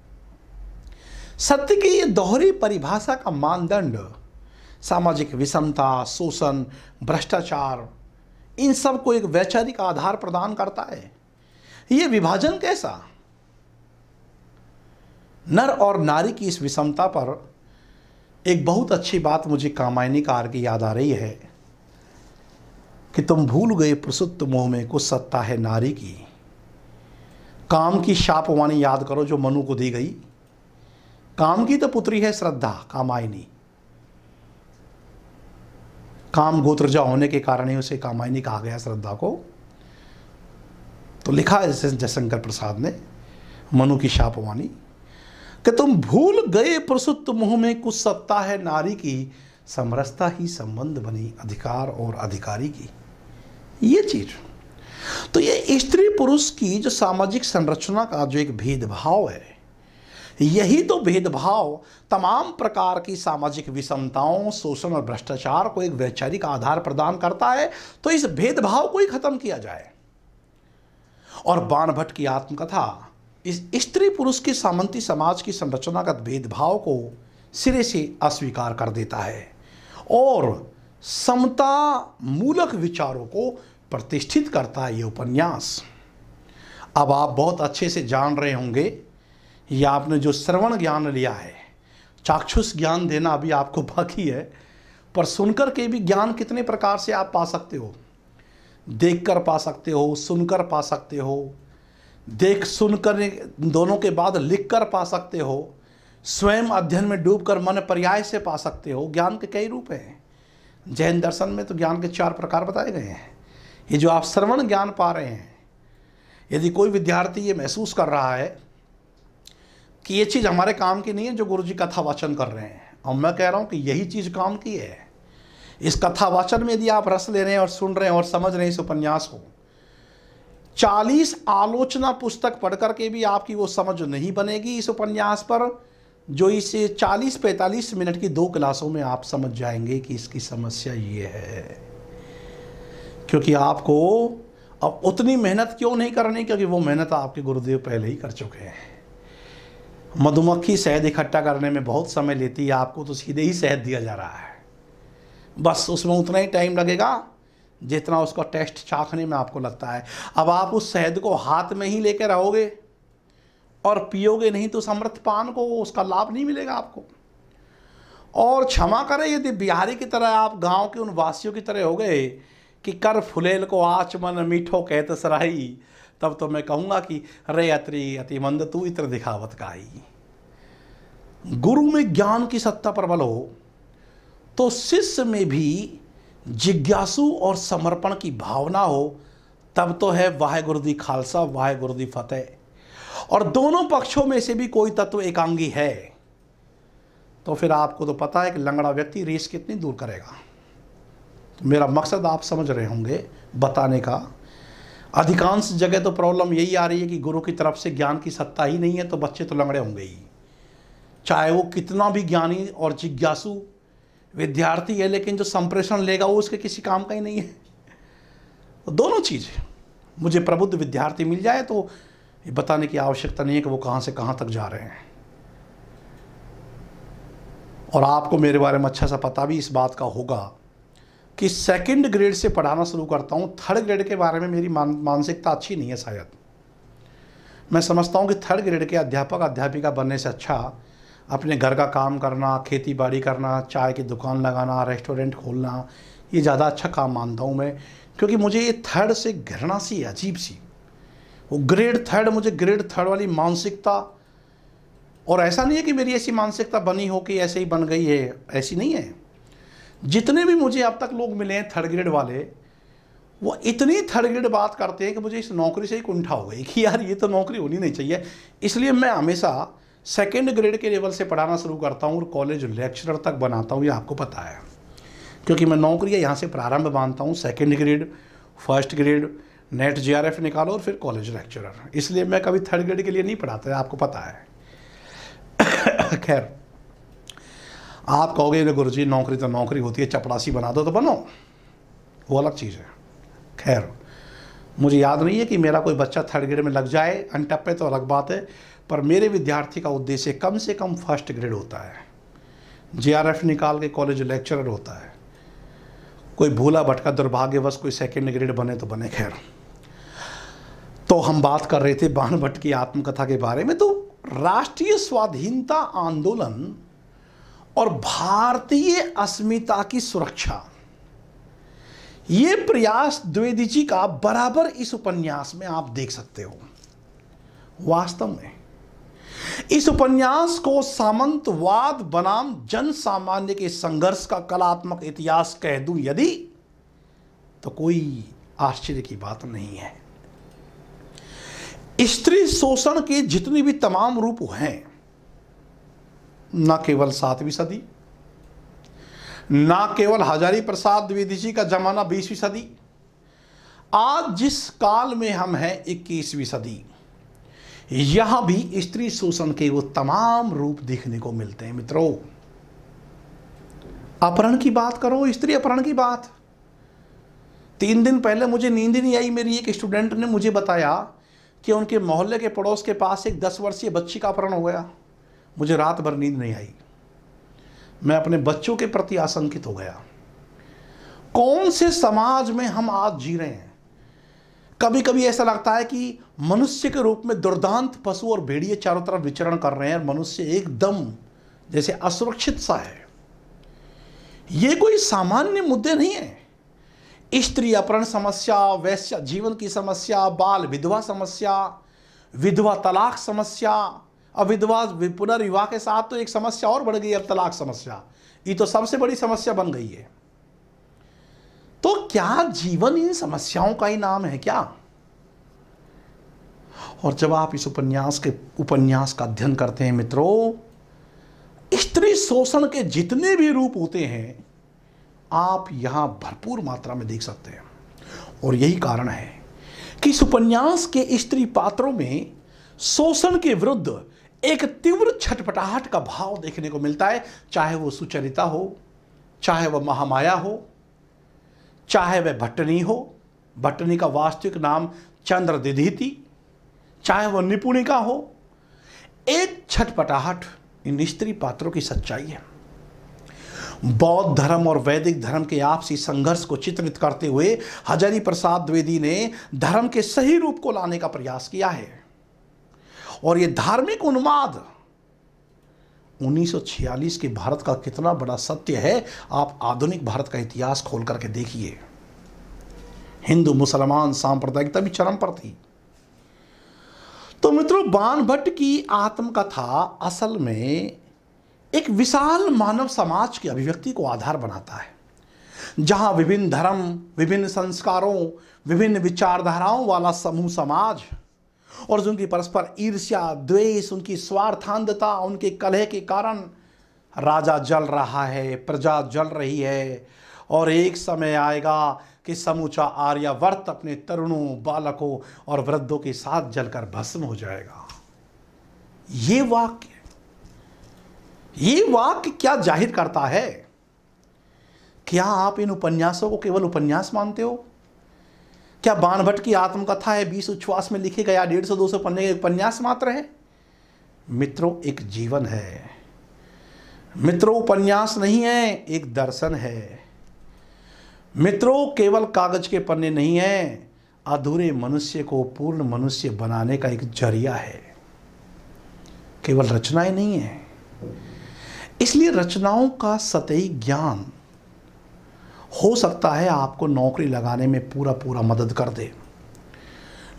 सत्य की ये दोहरी परिभाषा का मानदंड सामाजिक विषमता, शोषण, भ्रष्टाचार, इन सब को एक वैचारिक आधार प्रदान करता है। ये विभाजन कैसा? नर और नारी की इस विषमता पर एक बहुत अच्छी बात मुझे कामायनी कार की याद आ रही है कि तुम भूल गए प्रसुप्त मोह में कुछ सत्ता है नारी की। काम की शापवाणी याद करो जो मनु को दी गई। काम की तो पुत्री है श्रद्धा, कामायनी। काम गोत्रजा होने के कारण ही उसे कामायनी कहा गया श्रद्धा को। तो लिखा है जयशंकर प्रसाद ने मनु की शापवाणी कि तुम भूल गए प्रसुप्त मोह में कुछ सत्ता है नारी की, समरसता ही संबंध बनी अधिकार और अधिकारी की। ये चीज तो ये स्त्री पुरुष की जो सामाजिक संरचना का जो एक भेदभाव है, यही तो भेदभाव तमाम प्रकार की सामाजिक विषमताओं, शोषण और भ्रष्टाचार को एक वैचारिक आधार प्रदान करता है। तो इस भेदभाव को ही खत्म किया जाए। और बाणभट्ट की आत्मकथा इस स्त्री पुरुष के सामंती समाज की संरचनागत भेदभाव को सिरे से अस्वीकार कर देता है और समता मूलक विचारों को प्रतिष्ठित करता है ये उपन्यास। अब आप बहुत अच्छे से जान रहे होंगे, या आपने जो श्रवण ज्ञान लिया है, चाक्षुष ज्ञान देना अभी आपको बाकी है, पर सुनकर के भी ज्ञान कितने प्रकार से आप पा सकते हो। देखकर पा सकते हो, सुनकर पा सकते हो, देख सुनकर दोनों के बाद लिखकर पा सकते हो, स्वयं अध्ययन में डूबकर मन पर्याय से पा सकते हो। ज्ञान के कई रूप हैं। जैन दर्शन में तो ज्ञान के 4 प्रकार बताए गए हैं। ये जो आप श्रवण ज्ञान पा रहे हैं, यदि कोई विद्यार्थी ये महसूस कर रहा है कि ये चीज़ हमारे काम की नहीं है जो गुरु जी कथा वाचन कर रहे हैं, और मैं कह रहा हूँ कि यही चीज़ काम की है। इस कथा वाचन में यदि आप रस ले रहे हैं और सुन रहे हैं और समझ रहे हैं इस उपन्यास को, 40 आलोचना पुस्तक पढ़ करके भी आपकी वो समझ नहीं बनेगी इस उपन्यास पर, जो इसे 40-45 मिनट की 2 क्लासों में आप समझ जाएंगे कि इसकी समस्या ये है। क्योंकि आपको अब उतनी मेहनत क्यों नहीं करनी, क्योंकि वो मेहनत आपके गुरुदेव पहले ही कर चुके हैं। मधुमक्खी शहद इकट्ठा करने में बहुत समय लेती है, आपको तो सीधे ही शहद दिया जा रहा है, बस उसमें उतना ही टाइम लगेगा जितना उसका टेस्ट चाखने में आपको लगता है। अब आप उस शहद को हाथ में ही लेकर रहोगे और पियोगे नहीं तो उस अमृत पान को उसका लाभ नहीं मिलेगा आपको। और क्षमा करें यदि बिहारी की तरह आप गांव के उन वासियों की तरह हो गए कि कर फुलेल को आचमन मीठो कहत सराही, तब तो मैं कहूँगा कि रे अत्रि अतिमंद तू इत्र दिखावत काई। गुरु में ज्ञान की सत्ता प्रबल हो तो शिष्य में भी जिज्ञासु और समर्पण की भावना हो, तब तो है वाहेगुरु दी खालसा वाहेगुरु दी फतेह। और दोनों पक्षों में से भी कोई तत्व एकांगी है तो फिर आपको तो पता है कि लंगड़ा व्यक्ति रेस कितनी दूर करेगा। तो मेरा मकसद आप समझ रहे होंगे बताने का। अधिकांश जगह तो प्रॉब्लम यही आ रही है कि गुरु की तरफ से ज्ञान की सत्ता ही नहीं है, तो बच्चे तो लंगड़े होंगे ही, चाहे वो कितना भी ज्ञानी और जिज्ञासु विद्यार्थी है, लेकिन जो संप्रेषण लेगा वो उसके किसी काम का ही नहीं है। तो दोनों चीज़, मुझे प्रबुद्ध विद्यार्थी मिल जाए तो ये बताने की आवश्यकता नहीं है कि वो कहाँ से कहाँ तक जा रहे हैं। और आपको मेरे बारे में अच्छा सा पता भी इस बात का होगा कि 2nd ग्रेड से पढ़ाना शुरू करता हूँ। 3rd ग्रेड के बारे में मेरी मानसिकता अच्छी नहीं है शायद। मैं समझता हूँ कि 3rd ग्रेड के अध्यापक अध्यापिका बनने से अच्छा अपने घर का काम करना, खेती बाड़ी करना, चाय की दुकान लगाना, रेस्टोरेंट खोलना, ये ज़्यादा अच्छा काम मानता हूँ मैं। क्योंकि मुझे ये 3rd से घृणा सी अजीब सी, वो ग्रेड 3rd, मुझे ग्रेड 3rd वाली मानसिकता। और ऐसा नहीं है कि मेरी ऐसी मानसिकता बनी हो कि ऐसे ही बन गई है, ऐसी नहीं है। जितने भी मुझे अब तक लोग मिले हैं 3rd ग्रेड वाले, वो इतनी 3rd ग्रेड बात करते हैं कि मुझे इस नौकरी से ही कुंठा हो गई कि यार ये तो नौकरी होनी नहीं चाहिए। इसलिए मैं हमेशा 2nd ग्रेड के लेवल से पढ़ाना शुरू करता हूँ और कॉलेज लेक्चरर तक बनाता हूँ, ये आपको पता है। क्योंकि मैं नौकरी यहाँ से प्रारंभ मानता हूँ, 2nd grade, 1st grade, net JRF निकालो और फिर कॉलेज लेक्चरर। इसलिए मैं कभी 3rd ग्रेड के लिए नहीं पढ़ाता है, आपको पता है। खैर, आप कहोगे गुरु जी नौकरी तो नौकरी होती है, चपरासी बना दो तो बनो, वो अलग चीज़ है। खैर, मुझे याद नहीं है कि मेरा कोई बच्चा 3rd ग्रेड में लग जाए, अनटप्पे तो अलग बात है, पर मेरे विद्यार्थी का उद्देश्य कम से कम 1st ग्रेड होता है, JRF निकाल के कॉलेज लेक्चरर होता है। कोई भूला भटका दुर्भाग्यवश कोई 2nd ग्रेड बने तो बने। खैर, तो हम बात कर रहे थे बाण भट्ट की आत्मकथा के बारे में। तो राष्ट्रीय स्वाधीनता आंदोलन और भारतीय अस्मिता की सुरक्षा, ये प्रयास द्विवेदी जी का बराबर इस उपन्यास में आप देख सकते हो। वास्तव में इस उपन्यास को सामंतवाद बनाम जन सामान्य के संघर्ष का कलात्मक इतिहास कह दूं यदि, तो कोई आश्चर्य की बात नहीं है। स्त्री शोषण के जितने भी तमाम रूप हैं, न केवल 7वीं सदी, ना केवल हजारी प्रसाद द्विवेदी जी का जमाना 20वीं सदी, आज जिस काल में हम हैं 21वीं सदी, यहां भी स्त्री शोषण के वो तमाम रूप देखने को मिलते हैं। मित्रों, अपहरण की बात करो, स्त्री अपहरण की बात। 3 दिन पहले मुझे नींद नहीं आई, मेरी एक स्टूडेंट ने मुझे बताया कि उनके मोहल्ले के पड़ोस के पास एक 10 वर्षीय बच्ची का अपहरण हो गया। मुझे रात भर नींद नहीं आई, मैं अपने बच्चों के प्रति आशंकित हो गया। कौन से समाज में हम आज जी रहे हैं। कभी कभी ऐसा लगता है कि मनुष्य के रूप में दुर्दांत पशु और भेड़िए चारों तरफ विचरण कर रहे हैं और मनुष्य एकदम जैसे असुरक्षित सा है। ये कोई सामान्य मुद्दे नहीं है। स्त्री अपहरण समस्या, वैश्य जीवन की समस्या, बाल विधवा समस्या, विधवा तलाक समस्या, अब विधवा पुनर्विवाह के साथ तो एक समस्या और बढ़ गई, अब तलाक समस्या, ये तो सबसे बड़ी समस्या बन गई है। तो क्या जीवन इन समस्याओं का ही नाम है क्या? और जब आप इस उपन्यास का अध्ययन करते हैं मित्रों, स्त्री शोषण के जितने भी रूप होते हैं आप यहां भरपूर मात्रा में देख सकते हैं। और यही कारण है कि इस उपन्यास के स्त्री पात्रों में शोषण के विरुद्ध एक तीव्र छटपटाहट का भाव देखने को मिलता है, चाहे वो सुचरिता हो, चाहे वह महामाया हो, चाहे वह भट्टनी हो, भट्टनी का वास्तविक नाम चंद्रदिधि, चाहे वह निपुणिका हो। एक छटपटाहट इन स्त्री पात्रों की सच्चाई है। बौद्ध धर्म और वैदिक धर्म के आपसी संघर्ष को चित्रित करते हुए हजारी प्रसाद द्विवेदी ने धर्म के सही रूप को लाने का प्रयास किया है। और यह धार्मिक उन्माद 1946 के भारत का कितना बड़ा सत्य है, आप आधुनिक भारत का इतिहास खोल करके देखिए। हिंदू मुसलमान सांप्रदायिकता भी चरम पर थी। तो मित्रों, बाणभट्ट की आत्मकथा असल में एक विशाल मानव समाज की अभिव्यक्ति को आधार बनाता है, जहां विभिन्न धर्म, विभिन्न संस्कारों, विभिन्न विचारधाराओं वाला समूह समाज और उनकी परस्पर ईर्ष्या, द्वेष, उनकी स्वार्थांधता, उनके कलह के कारण राजा जल रहा है, प्रजा जल रही है। और एक समय आएगा कि समूचा आर्यावर्त अपने तरुणों, बालकों और वृद्धों के साथ जलकर भस्म हो जाएगा। ये वाक्य क्या जाहिर करता है? क्या आप इन उपन्यासों को केवल उपन्यास मानते हो? क्या बाणभट्ट की आत्मकथा है 20 उच्छ्वास में लिखे गया 150-200 पन्ने का उपन्यास मात्र है? मित्रों, एक जीवन है। मित्रों, उपन्यास नहीं है, एक दर्शन है। मित्रों, केवल कागज के पन्ने नहीं है, अधूरे मनुष्य को पूर्ण मनुष्य बनाने का एक जरिया है। केवल रचनाएं नहीं है। इसलिए रचनाओं का सतही ज्ञान हो सकता है आपको नौकरी लगाने में पूरा मदद कर दे,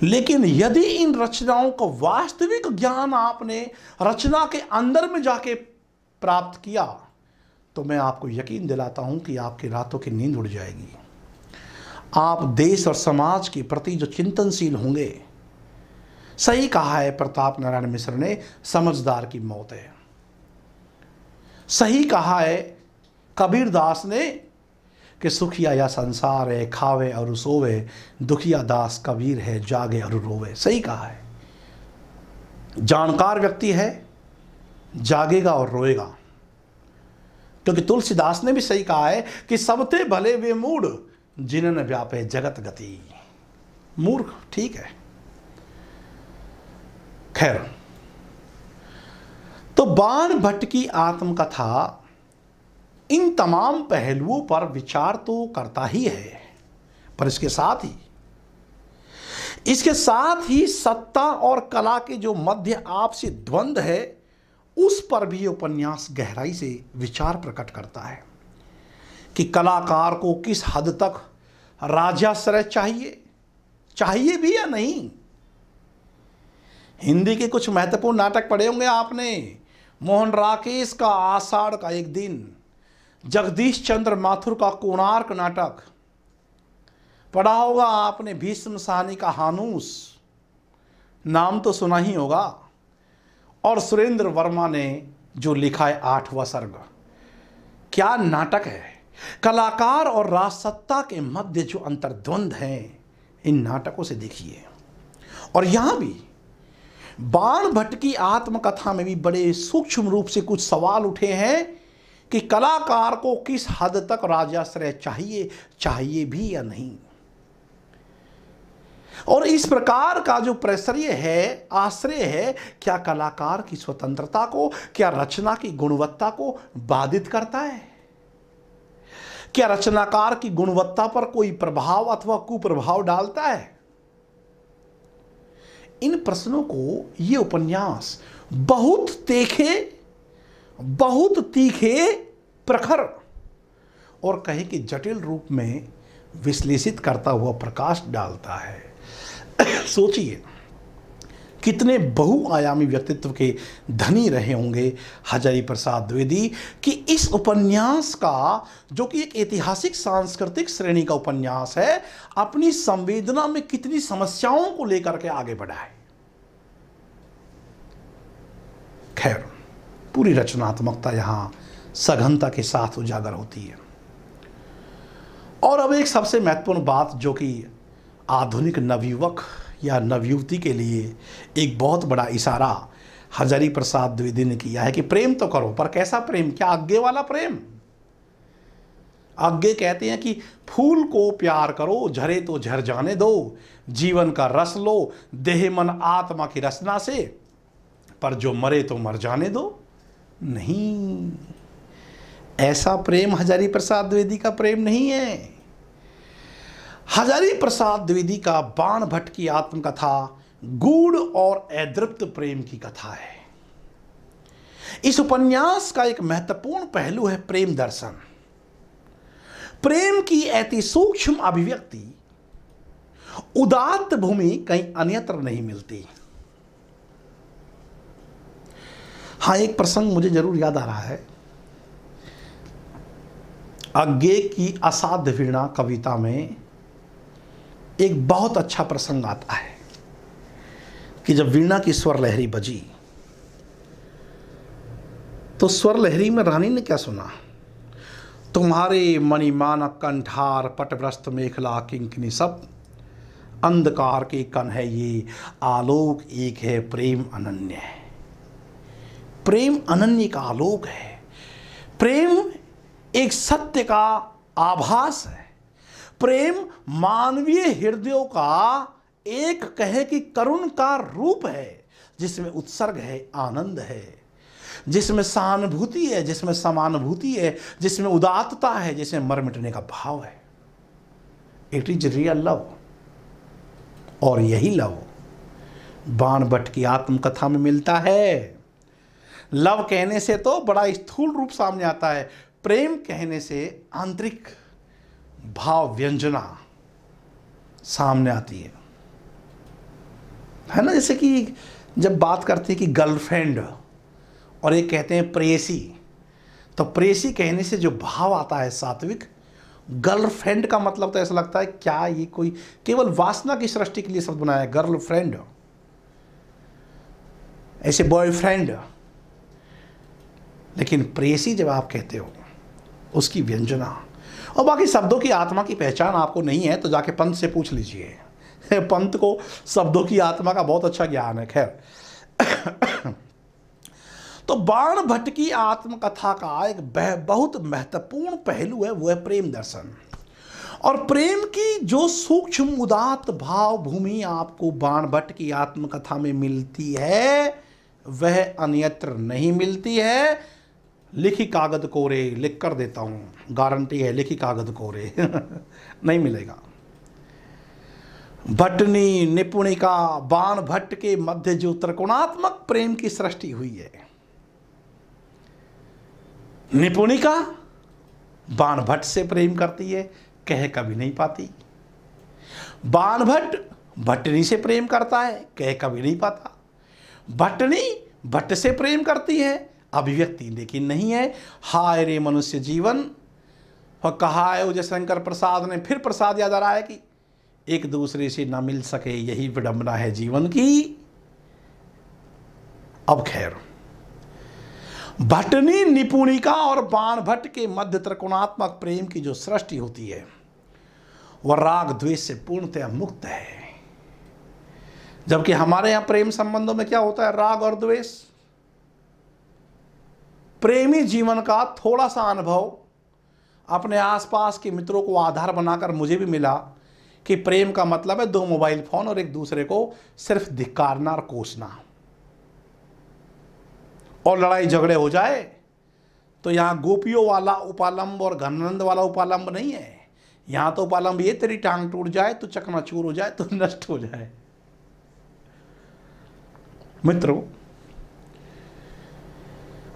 लेकिन यदि इन रचनाओं का वास्तविक ज्ञान आपने रचना के अंदर में जाके प्राप्त किया तो मैं आपको यकीन दिलाता हूं कि आपकी रातों की नींद उड़ जाएगी। आप देश और समाज के प्रति जो चिंतनशील होंगे। सही कहा है प्रताप नारायण मिश्र ने, समझदार की मौत है। सही कहा है कबीर दास ने कि सुखिया या संसार है, खावे और सोवे, दुखिया दास कबीर है, जागे और रोवे। सही कहा है। जानकार व्यक्ति है, जागेगा और रोएगा। क्योंकि तुलसीदास ने भी सही कहा है कि सबते भले वे मूढ़ जिनन व्यापे जगत गति। मूर्ख ठीक है। खैर, तो बाणभट्ट की आत्मकथा इन तमाम पहलुओं पर विचार तो करता ही है, पर इसके साथ ही सत्ता और कला के जो मध्य आपसी द्वंद्व है उस पर भी उपन्यास गहराई से विचार प्रकट करता है कि कलाकार को किस हद तक राजाश्रय चाहिए भी या नहीं। हिंदी के कुछ महत्वपूर्ण नाटक पढ़े होंगे आपने। मोहन राकेश का आषाढ़ का एक दिन, जगदीश चंद्र माथुर का कोणार्क नाटक पढ़ा होगा आपने, भीष्म साहनी का हानूस नाम तो सुना ही होगा, और सुरेंद्र वर्मा ने जो लिखा है 8वां सर्ग। क्या नाटक है। कलाकार और राजसत्ता के मध्य जो अंतर्द्वंद है इन नाटकों से देखिए। और यहां भी बाणभट्ट की आत्मकथा में भी बड़े सूक्ष्म रूप से कुछ सवाल उठे हैं कि कलाकार को किस हद तक राजाश्रय चाहिए भी या नहीं। और इस प्रकार का जो आश्रय है, क्या कलाकार की स्वतंत्रता को, क्या रचना की गुणवत्ता को बाधित करता है? क्या रचनाकार की गुणवत्ता पर कोई प्रभाव अथवा कुप्रभाव डालता है? इन प्रश्नों को ये उपन्यास बहुत तीखे, प्रखर और कहे कि जटिल रूप में विश्लेषित करता हुआ प्रकाश डालता है। सोचिए कितने बहुआयामी व्यक्तित्व के धनी रहे होंगे हजारी प्रसाद द्विवेदी कि इस उपन्यास का, जो कि एक ऐतिहासिक सांस्कृतिक श्रेणी का उपन्यास है, अपनी संवेदना में कितनी समस्याओं को लेकर के आगे बढ़ा है। खैर, पूरी रचनात्मकता यहाँ सघनता के साथ उजागर होती है। और अब एक सबसे महत्वपूर्ण बात जो कि आधुनिक नवयुवक या नवयुवती के लिए एक बहुत बड़ा इशारा हजारी प्रसाद द्विवेदी ने किया है कि प्रेम तो करो, पर कैसा प्रेम? क्या आज्ञे वाला प्रेम? आज्ञे कहते हैं कि फूल को प्यार करो, झरे तो झर जाने दो, जीवन का रस लो देह मन आत्मा की रचना से, पर जो मरे तो मर जाने दो। नहीं, ऐसा प्रेम हजारी प्रसाद द्विवेदी का प्रेम नहीं है। हजारी प्रसाद द्विवेदी का बाण भट्ट की आत्मकथा गूढ़ और अदृप्त प्रेम की कथा है। इस उपन्यास का एक महत्वपूर्ण पहलू है प्रेम दर्शन। प्रेम की अति सूक्ष्म अभिव्यक्ति उदात्त भूमि कहीं अन्यत्र नहीं मिलती। हाँ, एक प्रसंग मुझे जरूर याद आ रहा है। आज्ञे की असाध्य वीणा कविता में एक बहुत अच्छा प्रसंग आता है कि जब वीणा की स्वर लहरी बजी तो स्वर लहरी में रानी ने क्या सुना? तुम्हारे मणिमानक कंठार पटव्रस्त मेखला किंकिनी सब, अंधकार के कण है ये आलोक एक है प्रेम अनन्य है। प्रेम अनन्य का आलोक है। प्रेम एक सत्य का आभास है। प्रेम मानवीय हृदयों का एक कहे कि करुण का रूप है, जिसमें उत्सर्ग है, आनंद है, जिसमें सहानुभूति है, जिसमें समानुभूति है, जिसमें उदात्तता है, जिसमें मर मिटने का भाव है। It is real love. और यही लव बाण भट्ट की आत्मकथा में मिलता है। लव कहने से तो बड़ा स्थूल रूप सामने आता है, प्रेम कहने से आंतरिक भाव व्यंजना सामने आती है ना। जैसे कि जब बात करते हैं कि गर्लफ्रेंड और एक कहते हैं प्रेयसी, तो प्रेयसी कहने से जो भाव आता है सात्विक, गर्लफ्रेंड का मतलब तो ऐसा लगता है क्या ये कोई केवल वासना की सृष्टि के लिए शब्द बनाया है, गर्लफ्रेंड, ऐसे बॉयफ्रेंड। लेकिन प्रेयसी जब आप कहते हो उसकी व्यंजना और बाकी शब्दों की आत्मा की पहचान आपको नहीं है तो जाके पंत से पूछ लीजिए। पंत को शब्दों की आत्मा का बहुत अच्छा ज्ञान है। खैर, तो बाण भट्ट की आत्मकथा का एक बहुत महत्वपूर्ण पहलू है, वो है प्रेम दर्शन। और प्रेम की जो सूक्ष्म उदात्त भाव भूमि आपको बाण भट्ट की आत्मकथा में मिलती है वह अन्यत्र नहीं मिलती है। लिखी कागज कोरे, लिख कर देता हूं, गारंटी है, लिखी कागज कोरे नहीं मिलेगा। भट्टनी निपुणिका बाण भट्ट के मध्य जो त्रिकोणात्मक प्रेम की सृष्टि हुई है, निपुणिका बाण भट्ट से प्रेम करती है, कह कभी नहीं पाती। बाण भट्ट भट्टनी से प्रेम करता है, कह कभी नहीं पाता। भट्टनी भट्ट से प्रेम करती है, अभिव्यक्ति लेकिन नहीं है। हाय रे मनुष्य जीवन, और कहा है उदय शंकर प्रसाद ने, फिर प्रसाद याद आ रहा है कि एक दूसरे से न मिल सके यही विडंबना है जीवन की। अब खैर, भट्टनी निपुणिका और बाण भट्ट के मध्य त्रिकोणात्मक प्रेम की जो सृष्टि होती है वह राग द्वेष से पूर्णतः मुक्त है। जबकि हमारे यहां प्रेम संबंधों में क्या होता है? राग और द्वेष। प्रेमी जीवन का थोड़ा सा अनुभव अपने आसपास के मित्रों को आधार बनाकर मुझे भी मिला कि प्रेम का मतलब है दो मोबाइल फोन और एक दूसरे को सिर्फ धिक्कारना और कोसना, और लड़ाई झगड़े हो जाए तो यहां गोपियों वाला उपालंब और घनानंद वाला उपालंब नहीं है। यहां तो उपालंब ये तेरी टांग टूट जाए तो चकनाचूर हो जाए तो नष्ट हो जाए। मित्रों,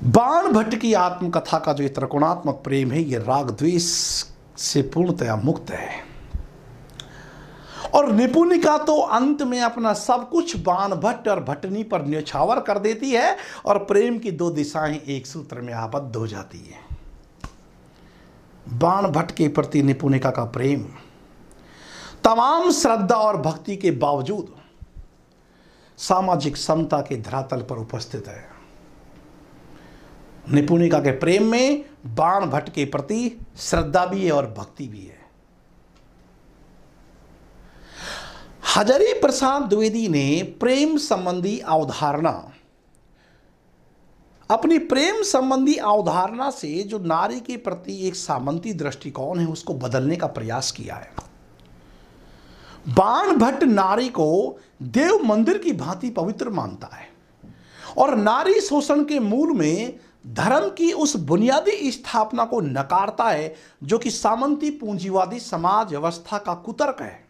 बाण भट्ट की आत्मकथा का जो ये त्रिकोणात्मक प्रेम है ये राग द्वेष से पूर्णतया मुक्त है। और निपुणिका तो अंत में अपना सब कुछ बाण भट्ट और भट्टनी पर न्यौछावर कर देती है और प्रेम की दो दिशाएं एक सूत्र में आबद्ध हो जाती है। बाण भट्ट के प्रति निपुणिका का प्रेम तमाम श्रद्धा और भक्ति के बावजूद सामाजिक समता के धरातल पर उपस्थित है। निपुणिका के प्रेम में बाण भट्ट के प्रति श्रद्धा भी है और भक्ति भी है। हजारी प्रसाद द्विवेदी ने प्रेम संबंधी अवधारणा, अपनी प्रेम संबंधी अवधारणा से जो नारी के प्रति एक सामंती दृष्टिकोण है उसको बदलने का प्रयास किया है। बाण भट्ट नारी को देव मंदिर की भांति पवित्र मानता है और नारी शोषण के मूल में धर्म की उस बुनियादी स्थापना को नकारता है जो कि सामंती पूंजीवादी समाज व्यवस्था का कुतर्क है।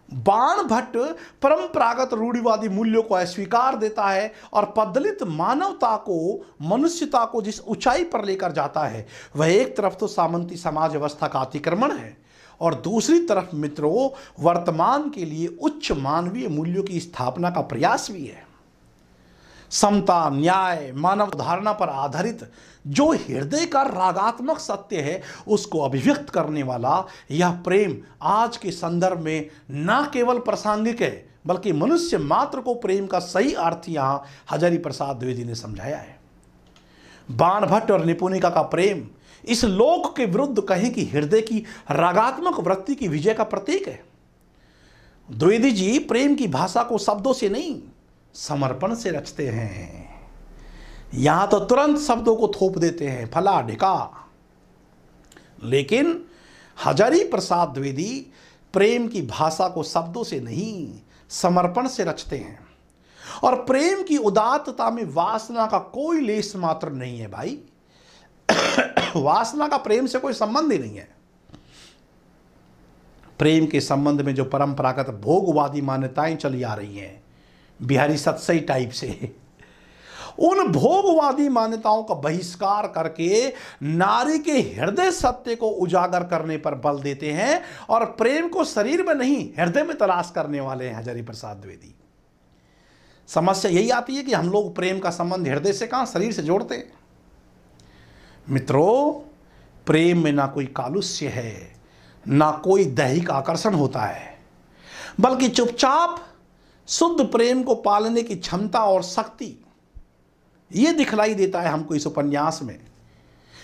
बाण भट्ट परंपरागत रूढ़िवादी मूल्यों को अस्वीकार देता है और पदलित मानवता को, मनुष्यता को जिस ऊंचाई पर लेकर जाता है वह एक तरफ तो सामंती समाज व्यवस्था का अतिक्रमण है और दूसरी तरफ मित्रों वर्तमान के लिए उच्च मानवीय मूल्यों की स्थापना का प्रयास भी है। समता, न्याय, मानव धारणा पर आधारित जो हृदय का रागात्मक सत्य है उसको अभिव्यक्त करने वाला यह प्रेम आज के संदर्भ में न केवल प्रासंगिक है बल्कि मनुष्य मात्र को प्रेम का सही अर्थ यहां हजारी प्रसाद द्विवेदी ने समझाया है। बाण भट्ट और निपुणिका का प्रेम इस लोक के विरुद्ध कहें कि हृदय की रागात्मक वृत्ति की विजय का प्रतीक है। द्विवेदी जी प्रेम की भाषा को शब्दों से नहीं समर्पण से रचते हैं। यहां तो तुरंत शब्दों को थोप देते हैं, फला ढिका, लेकिन हजारी प्रसाद द्विवेदी प्रेम की भाषा को शब्दों से नहीं समर्पण से रचते हैं और प्रेम की उदात्तता में वासना का कोई लेश मात्र नहीं है भाई। वासना का प्रेम से कोई संबंध ही नहीं है। प्रेम के संबंध में जो परंपरागत भोगवादी मान्यताएं चली आ रही हैं बिहारी सतसई टाइप से, उन भोगवादी मान्यताओं का बहिष्कार करके नारी के हृदय सत्य को उजागर करने पर बल देते हैं और प्रेम को शरीर में नहीं हृदय में तलाश करने वाले हैं हजारी प्रसाद द्विवेदी। समस्या यही आती है कि हम लोग प्रेम का संबंध हृदय से कहां शरीर से जोड़ते हैं। मित्रों प्रेम में ना कोई कालुष्य है ना कोई दैहिक आकर्षण होता है, बल्कि चुपचाप शुद्ध प्रेम को पालने की क्षमता और शक्ति यह दिखलाई देता है हमको इस उपन्यास में।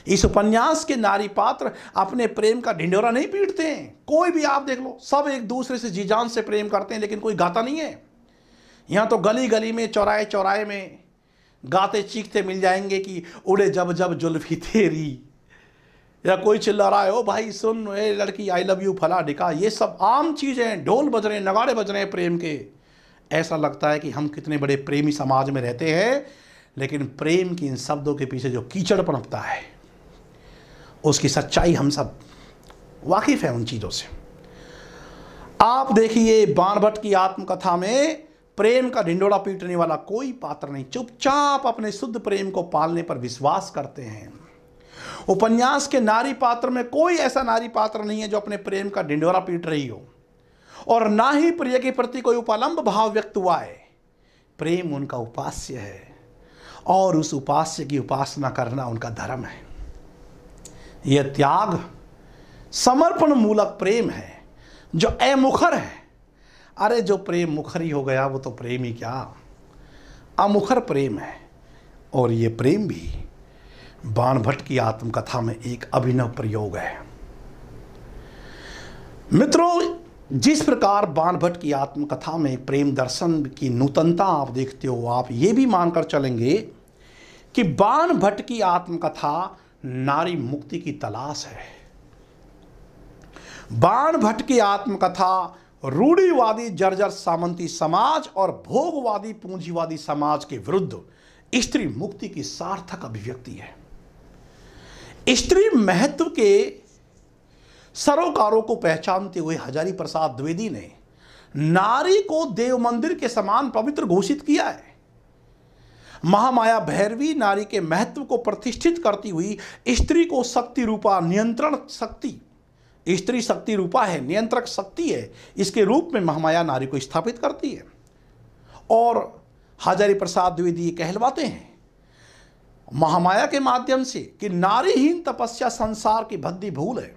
इस उपन्यास के नारी पात्र अपने प्रेम का ढिंढोरा नहीं पीटते हैं। कोई भी आप देख लो, सब एक दूसरे से जी जान से प्रेम करते हैं लेकिन कोई गाता नहीं है। यहां तो गली गली में, चौराहे चौराहे में गाते चीखते मिल जाएंगे कि उड़े जब जब जुल्फी तेरी, या कोई चिल्ला रहा है ओ भाई सुन ए लड़की आई लव यू फला ढिका। ये सब आम चीजें, ढोल बज रहे हैं, नगाड़े बज रहे हैं प्रेम के। ऐसा लगता है कि हम कितने बड़े प्रेमी समाज में रहते हैं, लेकिन प्रेम की इन शब्दों के पीछे जो कीचड़ पनपता है उसकी सच्चाई हम सब वाकिफ है उन चीजों से। आप देखिए बाण भट्ट की आत्मकथा में प्रेम का ढिंडोरा पीटने वाला कोई पात्र नहीं, चुपचाप अपने शुद्ध प्रेम को पालने पर विश्वास करते हैं। उपन्यास के नारी पात्र में कोई ऐसा नारी पात्र नहीं है जो अपने प्रेम का ढिंडोरा पीट रही हो और ना ही प्रिय के प्रति कोई उपलंब भाव व्यक्त हुआ है। प्रेम उनका उपास्य है और उस उपास्य की उपासना करना उनका धर्म है। यह त्याग समर्पण मूलक प्रेम है जो अमुखर है। अरे जो प्रेम मुखरी हो गया वो तो प्रेम ही क्या, अमुखर प्रेम है। और ये प्रेम भी बाण भट्ट की आत्मकथा में एक अभिनव प्रयोग है। मित्रों जिस प्रकार बाण भट्ट की आत्मकथा में प्रेम दर्शन की नूतनता आप देखते हो, आप ये भी मानकर चलेंगे कि बाण भट्ट की आत्मकथा नारी मुक्ति की तलाश है। बाण भट्ट की आत्मकथा रूढ़िवादी जर्जर सामंती समाज और भोगवादी पूंजीवादी समाज के विरुद्ध स्त्री मुक्ति की सार्थक अभिव्यक्ति है। स्त्री महत्व के सरोकारों को पहचानते हुए हजारी प्रसाद द्विवेदी ने नारी को देव मंदिर के समान पवित्र घोषित किया है। महामाया भैरवी नारी के महत्व को प्रतिष्ठित करती हुई स्त्री को शक्ति रूपा नियंत्रण शक्ति, स्त्री शक्ति रूपा है, नियंत्रक शक्ति है, इसके रूप में महामाया नारी को स्थापित करती है। और हजारी प्रसाद द्विवेदी कहलवाते हैं महामाया के माध्यम से कि नारीहीन तपस्या संसार की भद्दी भूल है।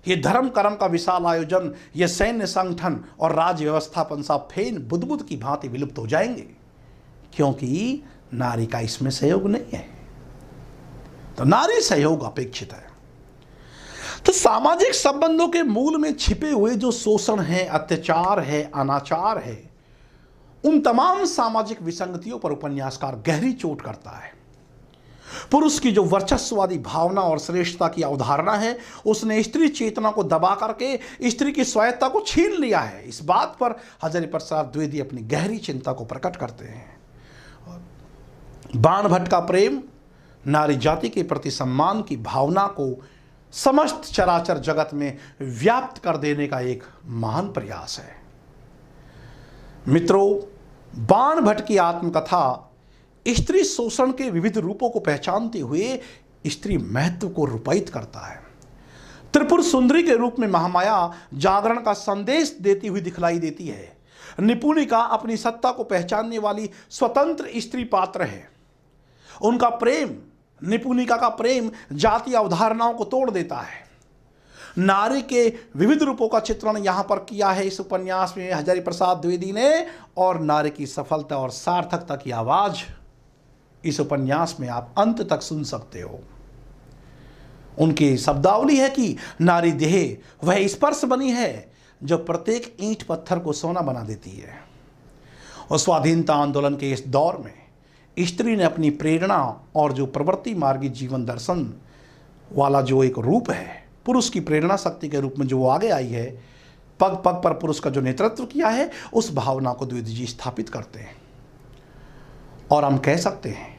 ये धर्म कर्म का विशाल आयोजन, ये सैन्य संगठन और राज्य व्यवस्थापन सब फेन बुदबुद की भांति विलुप्त हो जाएंगे, क्योंकि नारी का इसमें सहयोग नहीं है, तो नारी सहयोग अपेक्षित है। तो सामाजिक संबंधों के मूल में छिपे हुए जो शोषण है, अत्याचार है, अनाचार है, उन तमाम सामाजिक विसंगतियों पर उपन्यासकार गहरी चोट करता है। पुरुष की जो वर्चस्ववादी भावना और श्रेष्ठता की अवधारणा है, उसने स्त्री चेतना को दबा करके स्त्री की स्वायत्तता को छीन लिया है। इस बात पर हजारी प्रसाद द्विवेदी अपनी गहरी चिंता को प्रकट करते हैं। बाणभट्ट का प्रेम नारी जाति के प्रति सम्मान की भावना को समस्त चराचर जगत में व्याप्त कर देने का एक महान प्रयास है। मित्रों, बाणभट्ट की आत्मकथा स्त्री शोषण के विविध रूपों को पहचानते हुए स्त्री महत्व को रूपायित करता है। त्रिपुर सुंदरी के रूप में महामाया जागरण का संदेश देती हुई दिखलाई देती है। निपुणिका अपनी सत्ता को पहचानने वाली स्वतंत्र स्त्री पात्र है। उनका प्रेम, निपुणिका का प्रेम जातीय अवधारणाओं को तोड़ देता है। नारी के विविध रूपों का चित्रण यहां पर किया है इस उपन्यास में हजारी प्रसाद द्विवेदी ने, और नारी की सफलता और सार्थकता की आवाज इस उपन्यास में आप अंत तक सुन सकते हो। उनकी शब्दावली है कि नारी देह वह स्पर्श बनी है जो प्रत्येक ईंट पत्थर को सोना बना देती है। और स्वाधीनता आंदोलन के इस दौर में स्त्री ने अपनी प्रेरणा और जो प्रवृत्ति मार्गी जीवन दर्शन वाला जो एक रूप है, पुरुष की प्रेरणा शक्ति के रूप में जो आगे आई है, पग पग पर पुरुष का जो नेतृत्व किया है, उस भावना को द्विवेदी जी स्थापित करते हैं। और हम कह सकते हैं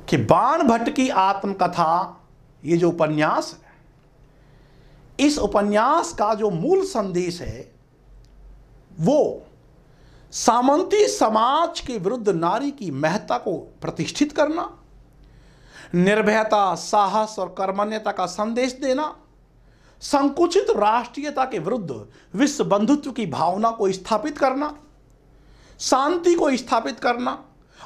कि बाणभट्ट की आत्मकथा, ये जो उपन्यास है, इस उपन्यास का जो मूल संदेश है वो सामंती समाज के विरुद्ध नारी की महत्ता को प्रतिष्ठित करना, निर्भयता, साहस और कर्मण्यता का संदेश देना, संकुचित राष्ट्रीयता के विरुद्ध विश्व बंधुत्व की भावना को स्थापित करना, शांति को स्थापित करना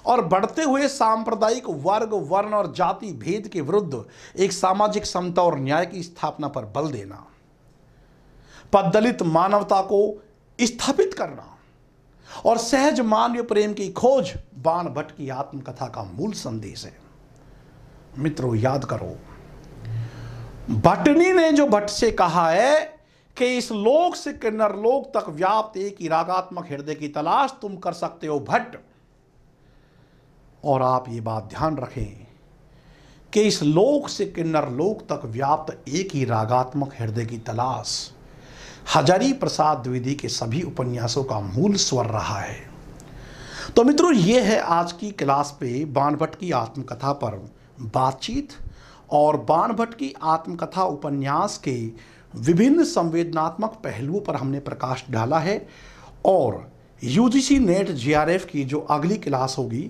और बढ़ते हुए सांप्रदायिक वर्ग, वर्ण और जाति भेद के विरुद्ध एक सामाजिक समता और न्याय की स्थापना पर बल देना, पददलित मानवता को स्थापित करना और सहज मानवीय प्रेम की खोज बाणभट्ट की आत्मकथा का मूल संदेश है। मित्रों, याद करो, भट्टनी ने जो भट्ट से कहा है कि इस लोक से किन्नर लोक तक व्याप्त एक ही रागात्मक हृदय की तलाश तुम कर सकते हो भट्ट। और आप ये बात ध्यान रखें कि इस लोक से किन्नर लोक तक व्याप्त एक ही रागात्मक हृदय की तलाश हजारी प्रसाद द्विवेदी के सभी उपन्यासों का मूल स्वर रहा है। तो मित्रों, ये है आज की क्लास पे बाणभट्ट की आत्मकथा पर बातचीत, और बाणभट्ट की आत्मकथा उपन्यास के विभिन्न संवेदनात्मक पहलुओं पर हमने प्रकाश डाला है। और यूजीसी नेट जेआरएफ की जो अगली क्लास होगी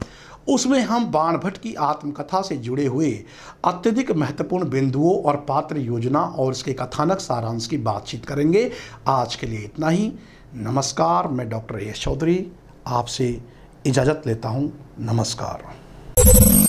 उसमें हम बाणभट्ट की आत्मकथा से जुड़े हुए अत्यधिक महत्वपूर्ण बिंदुओं और पात्र योजना और उसके कथानक सारांश की बातचीत करेंगे। आज के लिए इतना ही। नमस्कार। मैं डॉक्टर यश चौधरी आपसे इजाज़त लेता हूँ। नमस्कार।